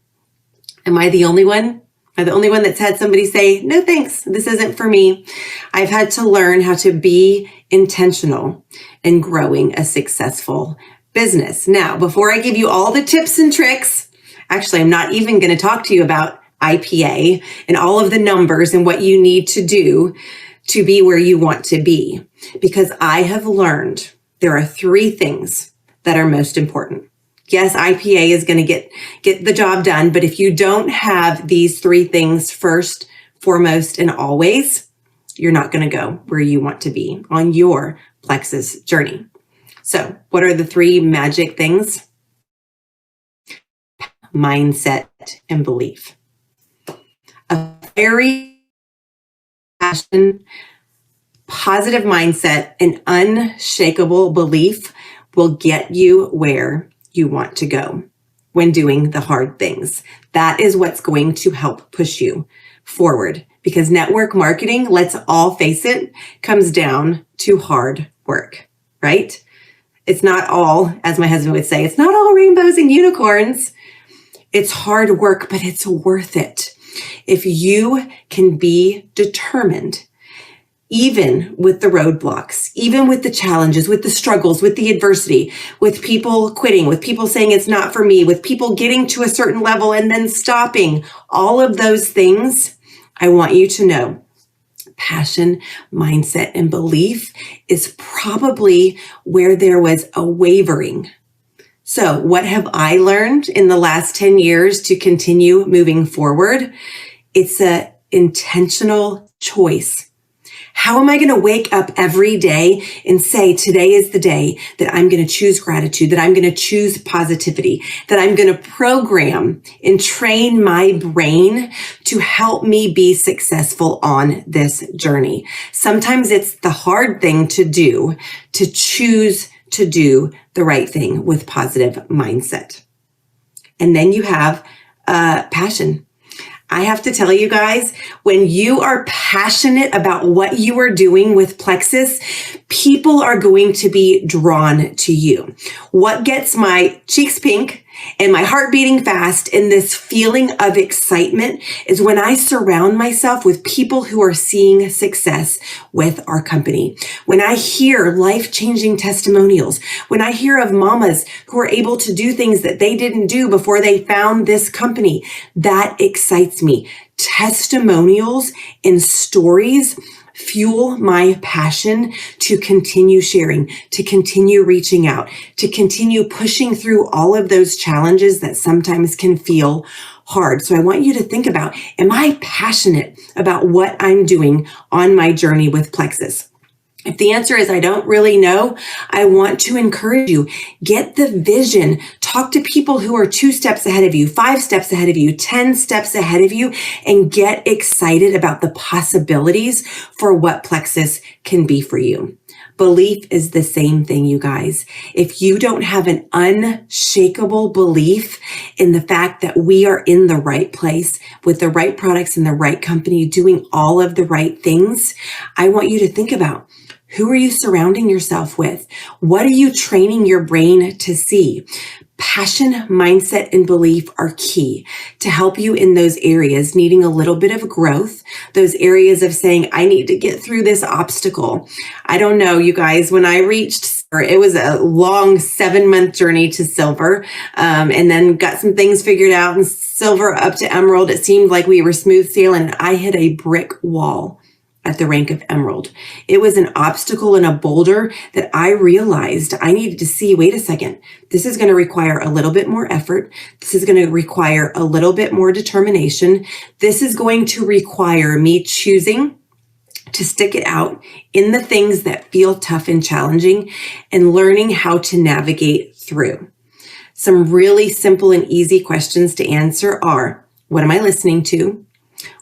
Am I the only one? Am I the only one that's had somebody say, no, thanks, this isn't for me? I've had to learn how to be intentional in growing a successful business. Now, before I give you all the tips and tricks, actually, I'm not even going to talk to you about IPA and all of the numbers and what you need to do to be where you want to be, because I have learned there are 3 things that are most important. Yes, IPA is going to get the job done, but if you don't have these 3 things first, foremost, and always, you're not going to go where you want to be on your Plexus journey. So, what are the 3 magic things? Mindset and belief. A very positive mindset and unshakable belief will get you where you want to go when doing the hard things. That is what's going to help push you forward, because network marketing, let's all face it, comes down to hard work, right? It's not all, as my husband would say, it's not all rainbows and unicorns. It's hard work, but it's worth it. If you can be determined, even with the roadblocks, even with the challenges, with the struggles, with the adversity, with people quitting, with people saying it's not for me, with people getting to a certain level and then stopping, all of those things, I want you to know passion, mindset, and belief is probably where there was a wavering. So what have I learned in the last 10 years to continue moving forward? It's an intentional choice. How am I going to wake up every day and say, today is the day that I'm going to choose gratitude, that I'm going to choose positivity, that I'm going to program and train my brain to help me be successful on this journey? Sometimes it's the hard thing to do, to choose to do the right thing with positive mindset. And then you have passion. I have to tell you guys, when you are passionate about what you are doing with Plexus, people are going to be drawn to you. What gets my cheeks pink and my heart beating fast and this feeling of excitement is when I surround myself with people who are seeing success with our company. When I hear life-changing testimonials, when I hear of mamas who are able to do things that they didn't do before they found this company, that excites me. Testimonials and stories fuel my passion to continue sharing, to continue reaching out, to continue pushing through all of those challenges that sometimes can feel hard. So I want you to think about, am I passionate about what I'm doing on my journey with Plexus? If the answer is I don't really know, I want to encourage you, get the vision, talk to people who are 2 steps ahead of you, 5 steps ahead of you, 10 steps ahead of you, and get excited about the possibilities for what Plexus can be for you. Belief is the same thing, you guys. If you don't have an unshakable belief in the fact that we are in the right place with the right products and the right company doing all of the right things, I want you to think about, who are you surrounding yourself with? What are you training your brain to see? Passion, mindset, and belief are key to help you in those areas needing a little bit of growth, those areas of saying, I need to get through this obstacle. I don't know, you guys, when I reached, it was a long 7-month journey to silver, and then got some things figured out, and silver up to emerald. It seemed like we were smooth sailing, and I hit a brick wall at the rank of emerald. It was an obstacle and a boulder that I realized I needed to see, wait a second, this is going to require a little bit more effort. This is going to require a little bit more determination. This is going to require me choosing to stick it out in the things that feel tough and challenging and learning how to navigate through. Some really simple and easy questions to answer are, what am I listening to?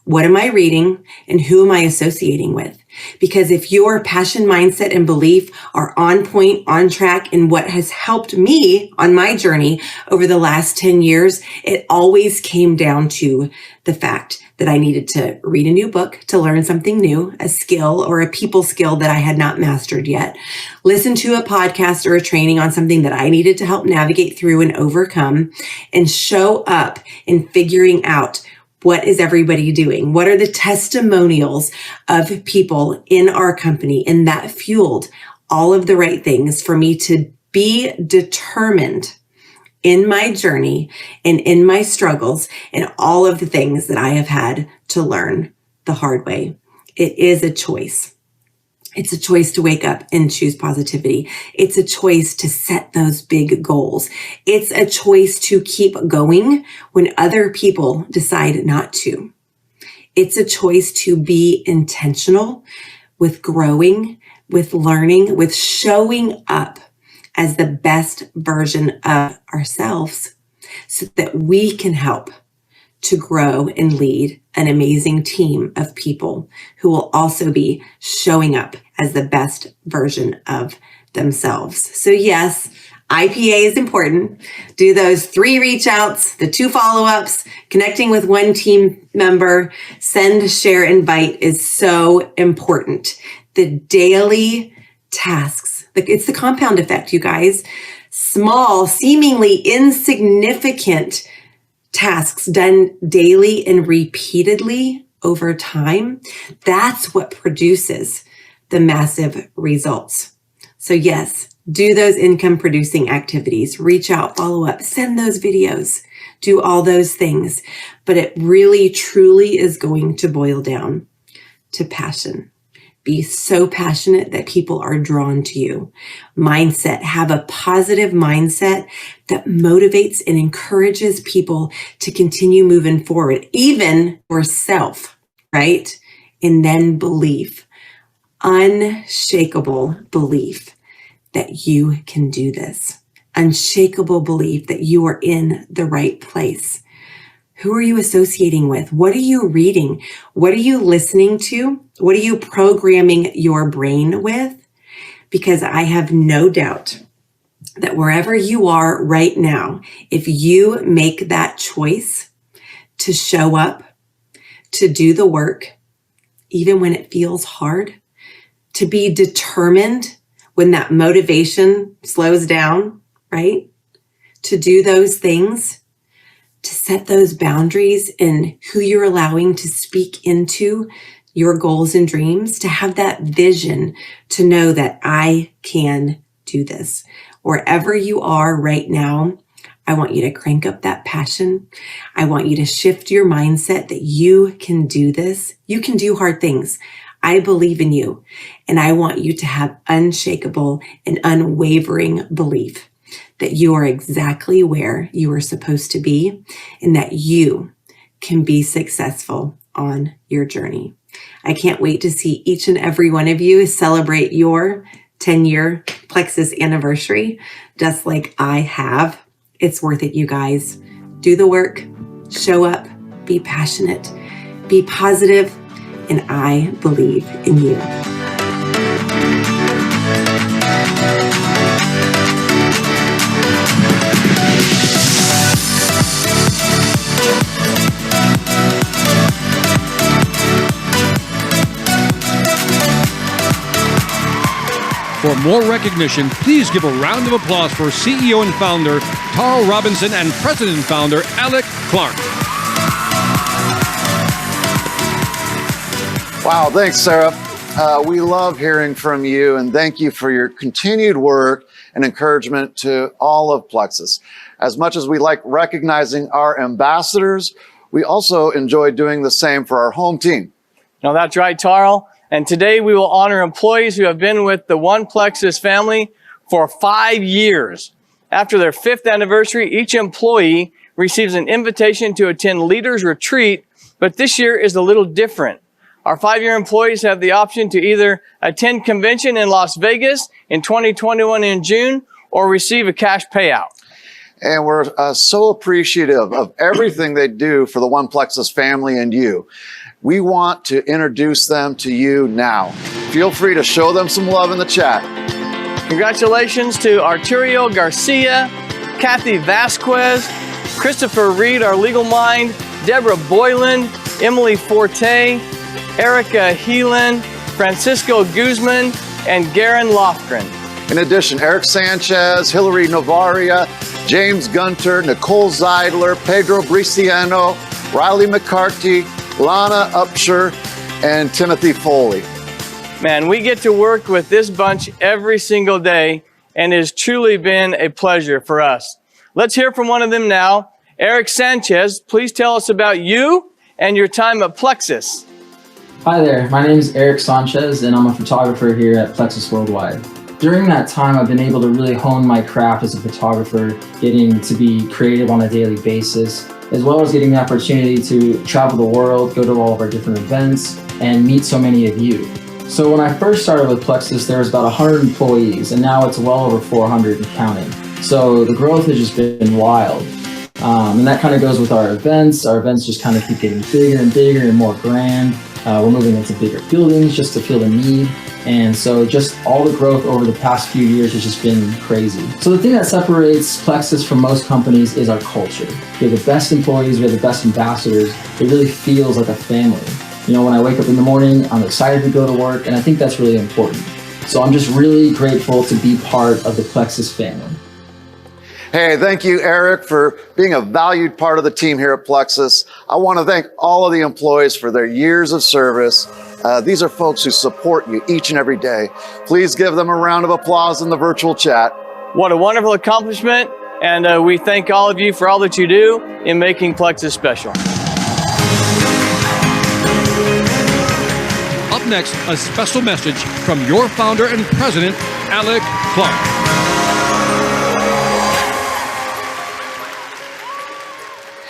What am I reading, and who am I associating with? Because if your passion, mindset, and belief are on point, on track, and what has helped me on my journey over the last 10 years, it always came down to the fact that I needed to read a new book to learn something new, a skill or a people skill that I had not mastered yet, listen to a podcast or a training on something that I needed to help navigate through and overcome, and show up in figuring out, what is everybody doing? What are the testimonials of people in our company? And that fueled all of the right things for me to be determined in my journey and in my struggles and all of the things that I have had to learn the hard way. It is a choice. It's a choice to wake up and choose positivity. It's a choice to set those big goals. It's a choice to keep going when other people decide not to. It's a choice to be intentional with growing, with learning, with showing up as the best version of ourselves so that we can help to grow and lead an amazing team of people who will also be showing up as the best version of themselves. So yes, IPA is important. Do those 3 reach outs, the 2 follow-ups, connecting with 1 team member, send, share, invite is so important. The daily tasks, it's the compound effect, you guys. Small, seemingly insignificant tasks done daily and repeatedly over time, that's what produces the massive results. So yes, do those income producing activities, reach out, follow up, send those videos, do all those things. But it really, truly is going to boil down to passion. Be so passionate that people are drawn to you. Mindset, have a positive mindset that motivates and encourages people to continue moving forward, even yourself, right? And then belief, unshakable belief that you can do this, unshakable belief that you are in the right place. Who are you associating with? What are you reading? What are you listening to? What are you programming your brain with? Because I have no doubt that wherever you are right now, if you make that choice to show up, to do the work, even when it feels hard, to be determined when that motivation slows down, right? To do those things, to set those boundaries in who you're allowing to speak into your goals and dreams, to have that vision, to know that I can do this. Wherever you are right now, I want you to crank up that passion. I want you to shift your mindset that you can do this. You can do hard things. I believe in you, and I want you to have unshakable and unwavering belief that you are exactly where you are supposed to be and that you can be successful on your journey. I can't wait to see each and every one of you celebrate your 10-year Plexus anniversary, just like I have. It's worth it, you guys. Do the work, show up, be passionate, be positive, and I believe in you. For more recognition, please give a round of applause for CEO and founder Tarl Robinson and president and founder Alec Clark. Wow, thanks, Sarah. We love hearing from you, and thank you for your continued work and encouragement to all of Plexus. As much as we like recognizing our ambassadors, we also enjoy doing the same for our home team. No, that's right, Tarl. And today we will honor employees who have been with the One Plexus family for 5 years. After their 5th anniversary, each employee receives an invitation to attend Leaders Retreat, but this year is a little different. Our 5-year employees have the option to either attend convention in Las Vegas in 2021 in June or receive a cash payout. And we're so appreciative of everything they do for the One Plexus family and you. We want to introduce them to you now. Feel free to show them some love in the chat. Congratulations to Arturo Garcia, Kathy Vasquez, Christopher Reed, our legal mind, Deborah Boylan, Emily Forte, Erica Heelan, Francisco Guzman, and Garen Lofgren. In addition, Eric Sanchez, Hillary Novaria, James Gunter, Nicole Zeidler, Pedro Briciano, Riley McCarthy, Lana Upshur, and Timothy Foley. Man, we get to work with this bunch every single day, and it has truly been a pleasure for us. Let's hear from one of them now. Eric Sanchez, please tell us about you and your time at Plexus. Hi there, my name is Eric Sanchez, and I'm a photographer here at Plexus Worldwide. During that time, I've been able to really hone my craft as a photographer, getting to be creative on a daily basis, as well as getting the opportunity to travel the world, go to all of our different events, and meet so many of you. So when I first started with Plexus, there was about 100 employees, and now it's well over 400 and counting. So the growth has just been wild. And that kind of goes with our events. Our events just kind of keep getting bigger and bigger and more grand. We're moving into bigger buildings just to feel the need. And so just all the growth over the past few years has just been crazy. So the thing that separates Plexus from most companies is our culture. We have the best employees, we have the best ambassadors. It really feels like a family. You know, when I wake up in the morning, I'm excited to go to work, and I think that's really important. So I'm just really grateful to be part of the Plexus family. Hey, thank you, Eric, for being a valued part of the team here at Plexus. I want to thank all of the employees for their years of service. These are folks who support you each and every day. Please give them a round of applause in the virtual chat. What a wonderful accomplishment, and we thank all of you for all that you do in making Plexus special. Up next, a special message from your founder and president, Alec Clark.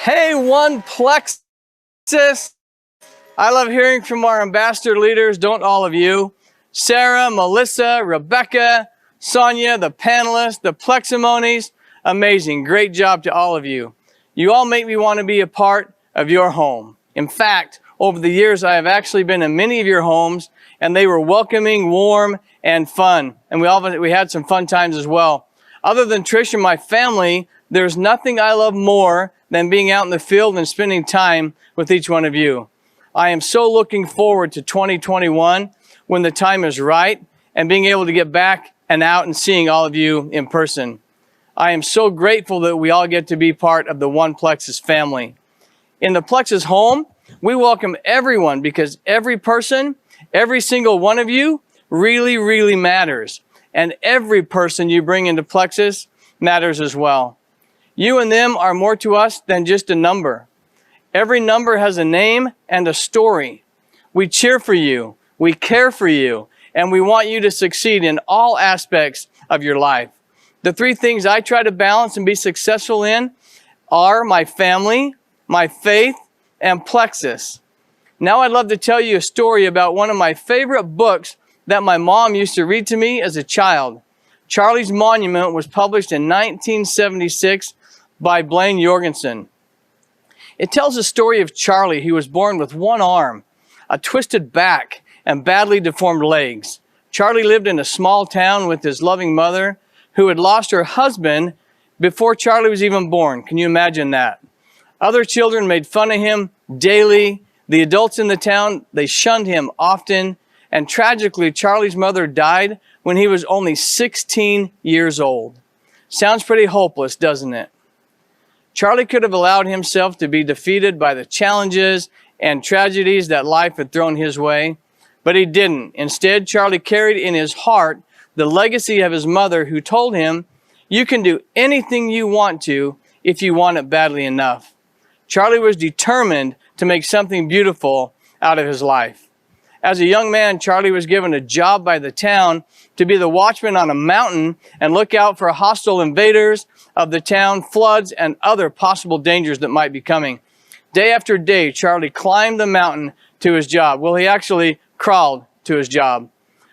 Hey, One Plexus. I love hearing from our ambassador leaders, don't all of you? Sarah, Melissa, Rebecca, Sonia, the panelists, the Pleximonies. Amazing. Great job to all of you. You all make me want to be a part of your home. In fact, over the years, I have actually been in many of your homes, and they were welcoming, warm, and fun. And we had some fun times as well. Other than Trish and my family, there's nothing I love more than being out in the field and spending time with each one of you. I am so looking forward to 2021 when the time is right and being able to get back and out and seeing all of you in person. I am so grateful that we all get to be part of the One Plexus family. In the Plexus home, we welcome everyone because every person, every single one of you really, really matters. And every person you bring into Plexus matters as well. You and them are more to us than just a number. Every number has a name and a story. We cheer for you, we care for you, and we want you to succeed in all aspects of your life. The three things I try to balance and be successful in are my family, my faith, and Plexus. Now I'd love to tell you a story about one of my favorite books that my mom used to read to me as a child. Charlie's Monument was published in 1976 by Blaine Jorgensen. It tells the story of Charlie, who was born with one arm, a twisted back, and badly deformed legs. Charlie lived in a small town with his loving mother, who had lost her husband before Charlie was even born. Can you imagine that? Other children made fun of him daily. The adults in the town, they shunned him often. And tragically, Charlie's mother died when he was only 16 years old. Sounds pretty hopeless, doesn't it? Charlie could have allowed himself to be defeated by the challenges and tragedies that life had thrown his way, but he didn't. Instead, Charlie carried in his heart the legacy of his mother, who told him, "You can do anything you want to if you want it badly enough." Charlie was determined to make something beautiful out of his life. As a young man, Charlie was given a job by the town to be the watchman on a mountain and look out for hostile invaders of the town, floods, and other possible dangers that might be coming. Day after day, Charlie climbed the mountain to his job. Well, he actually crawled to his job.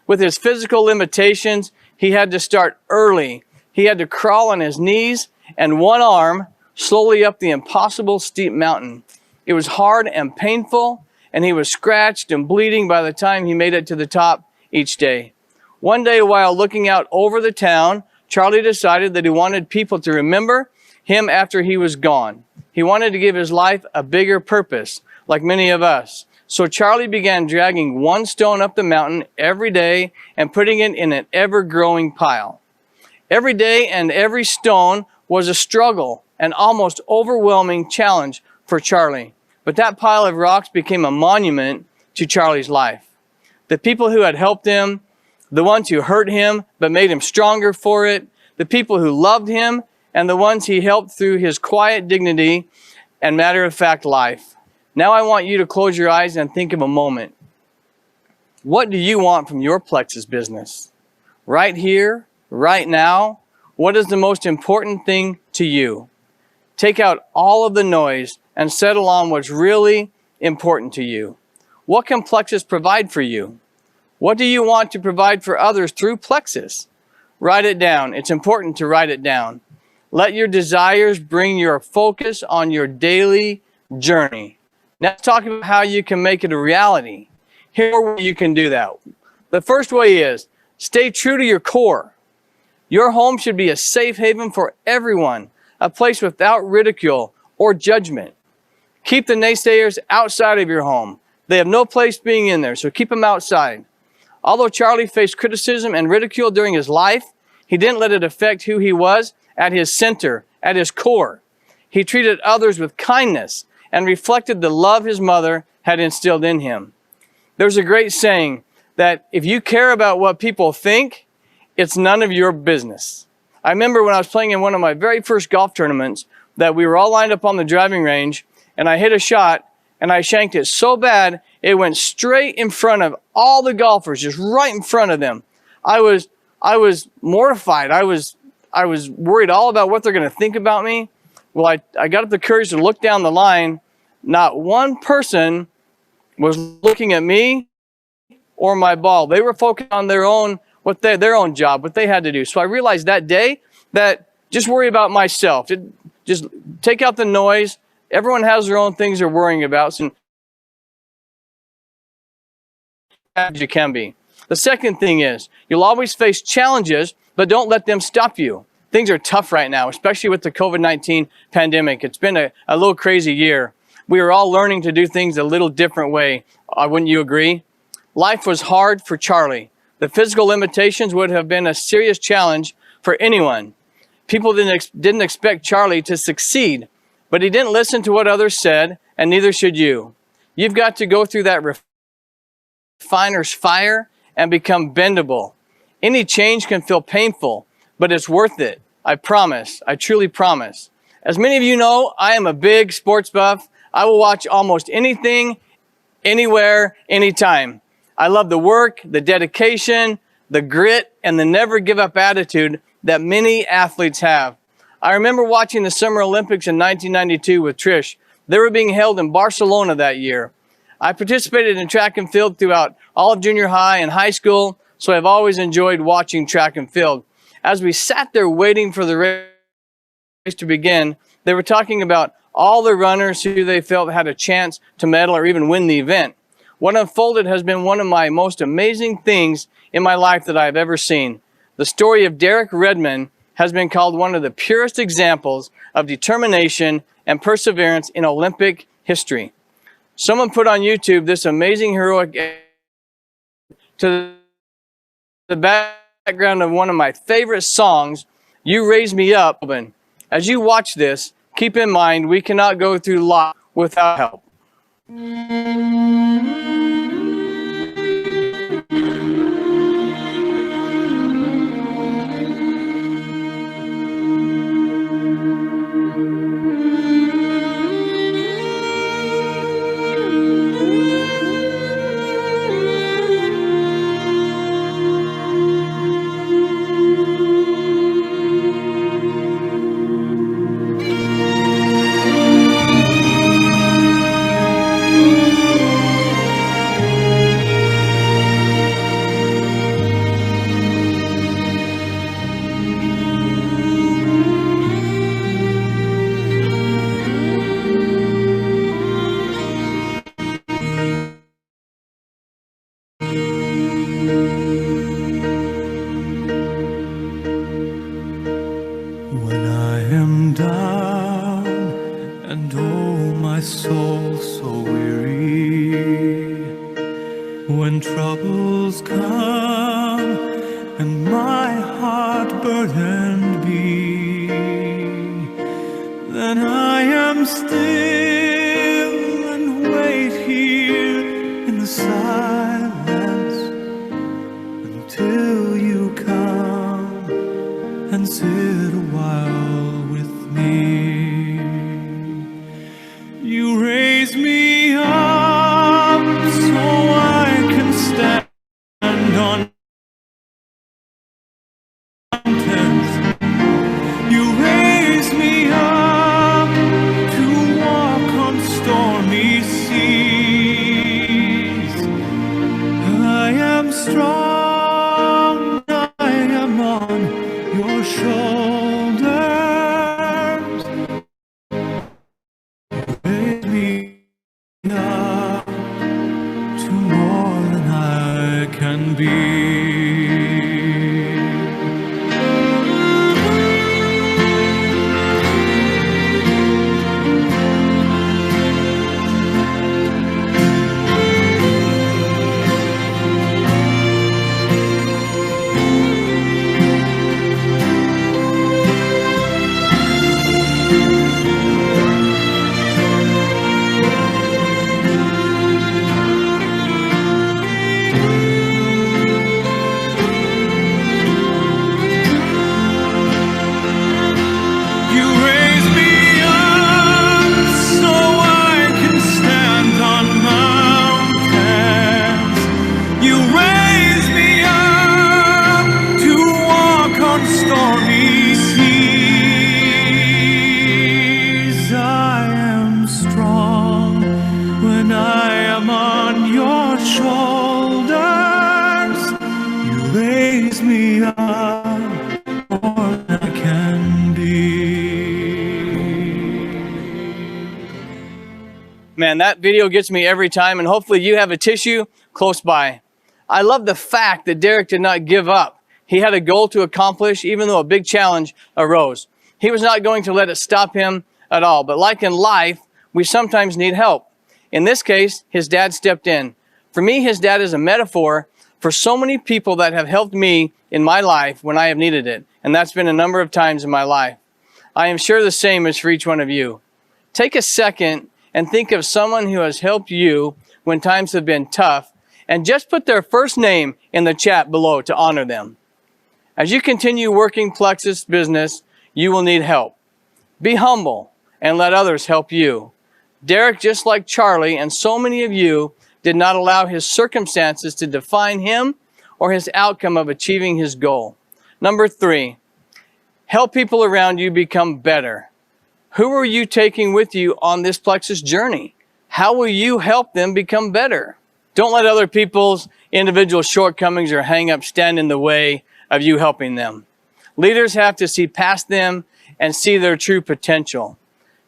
With his physical limitations, he had to start early. He had to crawl on his knees and one arm slowly up the impossible steep mountain. It was hard and painful, and he was scratched and bleeding by the time he made it to the top each day. One day, while looking out over the town, Charlie decided that he wanted people to remember him after he was gone. He wanted to give his life a bigger purpose, like many of us. So Charlie began dragging one stone up the mountain every day and putting it in an ever-growing pile. Every day and every stone was a struggle, an almost overwhelming challenge for Charlie. But that pile of rocks became a monument to Charlie's life. The people who had helped him, the ones who hurt him but made him stronger for it, the people who loved him, and the ones he helped through his quiet dignity and matter-of-fact life. Now I want you to close your eyes and think of a moment. What do you want from your Plexus business? Right here, right now, what is the most important thing to you? Take out all of the noise and settle on what's really important to you. What can Plexus provide for you? What do you want to provide for others through Plexus? Write it down. It's important to write it down. Let your desires bring your focus on your daily journey. Now let's talk about how you can make it a reality. Here are ways you can do that. The first way is stay true to your core. Your home should be a safe haven for everyone, a place without ridicule or judgment. Keep the naysayers outside of your home. They have no place being in there, so keep them outside. Although Charlie faced criticism and ridicule during his life, he didn't let it affect who he was at his center, at his core. He treated others with kindness and reflected the love his mother had instilled in him. There's a great saying that if you care about what people think, it's none of your business. I remember when I was playing in one of my very first golf tournaments that we were all lined up on the driving range and I hit a shot and I shanked it so bad it went straight in front of all the golfers, just right in front of them. I was mortified. I was worried all about what they're going to think about me. Well, I got up the courage to look down the line. Not one person was looking at me or my ball. They were focused on their own job, what they had to do. So I realized that day that just worry about myself. Just take out the noise. Everyone has their own things they're worrying about. So as you can be. The second thing is you'll always face challenges, but don't let them stop you. Things are tough right now, especially with the COVID-19 pandemic. It's been a little crazy year. We are all learning to do things a little different way. Wouldn't you agree? Life was hard for Charlie. The physical limitations would have been a serious challenge for anyone. People didn't expect Charlie to succeed, but he didn't listen to what others said, and neither should you. You've got to go through that refiner's fire and become bendable. Any change can feel painful, but it's worth it. I promise. I truly promise. As many of you know, I am a big sports buff. I will watch almost anything, anywhere, anytime. I love the work, the dedication, the grit, and the never give up attitude that many athletes have. I remember watching the Summer Olympics in 1992 with Trish. They were being held in Barcelona that year. I participated in track and field throughout all of junior high and high school, so I've always enjoyed watching track and field. As we sat there waiting for the race to begin, they were talking about all the runners who they felt had a chance to medal or even win the event. What unfolded has been one of my most amazing things in my life that I've ever seen. The story of Derek Redmond has been called one of the purest examples of determination and perseverance in Olympic history. Someone put on YouTube this amazing heroic to the background of one of my favorite songs, You Raise Me Up. As you watch this, keep in mind we cannot go through life without help. When I am down and oh my soul so weary, when troubles come and my heart burdened be, then I am still and wait here in the silence until you come and sit a while with me. You raise me up so I can stand on mountains. You raise me up to walk on stormy seas. I am strong, I am on your shoulders. me up more than I can be. Man, that video gets me every time, and hopefully you have a tissue close by. I love the fact that Derek did not give up. He had a goal to accomplish, even though a big challenge arose. He was not going to let it stop him at all. But like in life, we sometimes need help. In this case, his dad stepped in. For me, his dad is a metaphor for so many people that have helped me in my life when I have needed it. And that's been a number of times in my life. I am sure the same is for each one of you. Take a second and think of someone who has helped you when times have been tough, and just put their first name in the chat below to honor them. As you continue working Plexus business, you will need help. Be humble and let others help you. Derek, just like Charlie and so many of you, did not allow his circumstances to define him or his outcome of achieving his goal. Number 3, help people around you become better. Who are you taking with you on this Plexus journey? How will you help them become better? Don't let other people's individual shortcomings or hang-ups stand in the way of you helping them. Leaders have to see past them and see their true potential.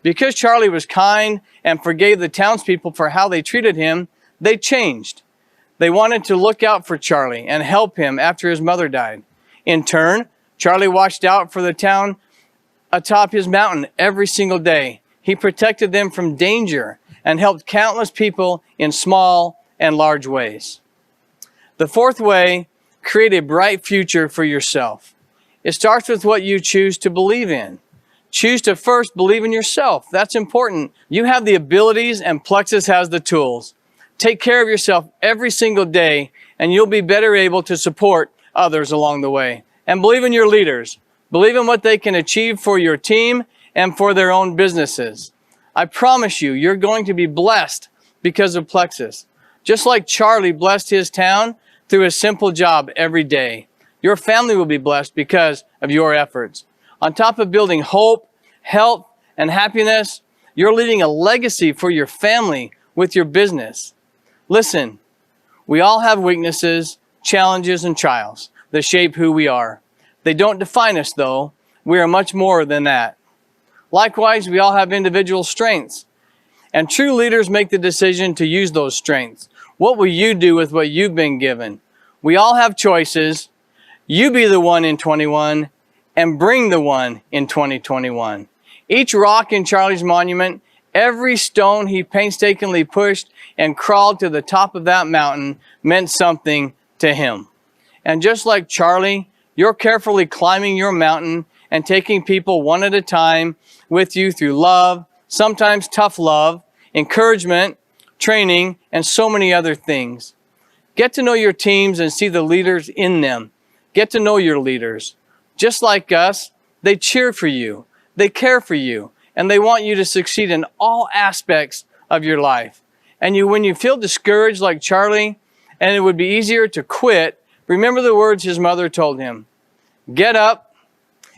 Because Charlie was kind and forgave the townspeople for how they treated him, they changed. They wanted to look out for Charlie and help him after his mother died. In turn, Charlie watched out for the town atop his mountain every single day. He protected them from danger and helped countless people in small and large ways. The 4th way, create a bright future for yourself. It starts with what you choose to believe in. Choose to first believe in yourself. That's important. You have the abilities and Plexus has the tools. Take care of yourself every single day and you'll be better able to support others along the way. And believe in your leaders. Believe in what they can achieve for your team and for their own businesses. I promise you, you're going to be blessed because of Plexus. Just like Charlie blessed his town through a simple job every day. Your family will be blessed because of your efforts. On top of building hope, health, and happiness, you're leaving a legacy for your family with your business. Listen, we all have weaknesses, challenges, and trials that shape who we are. They don't define us, though. We are much more than that. Likewise, we all have individual strengths. And true leaders make the decision to use those strengths. What will you do with what you've been given? We all have choices. You be the one in 21 and bring the one in 2021. Each rock in Charlie's monument, every stone he painstakingly pushed and crawled to the top of that mountain meant something to him. And just like Charlie, you're carefully climbing your mountain and taking people one at a time with you through love, sometimes tough love, encouragement, training, and so many other things. Get to know your teams and see the leaders in them. Get to know your leaders. Just like us, they cheer for you, they care for you, and they want you to succeed in all aspects of your life. And when you feel discouraged like Charlie, and it would be easier to quit, remember the words his mother told him. Get up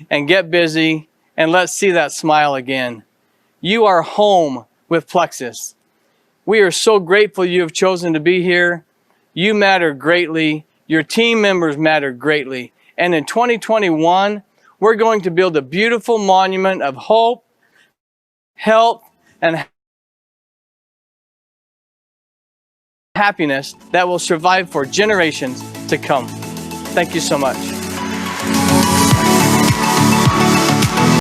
and get busy, and let's see that smile again. You are home with Plexus. We are so grateful you have chosen to be here. You matter greatly. Your team members matter greatly. And in 2021, we're going to build a beautiful monument of hope, health, and happiness that will survive for generations to come. Thank you so much.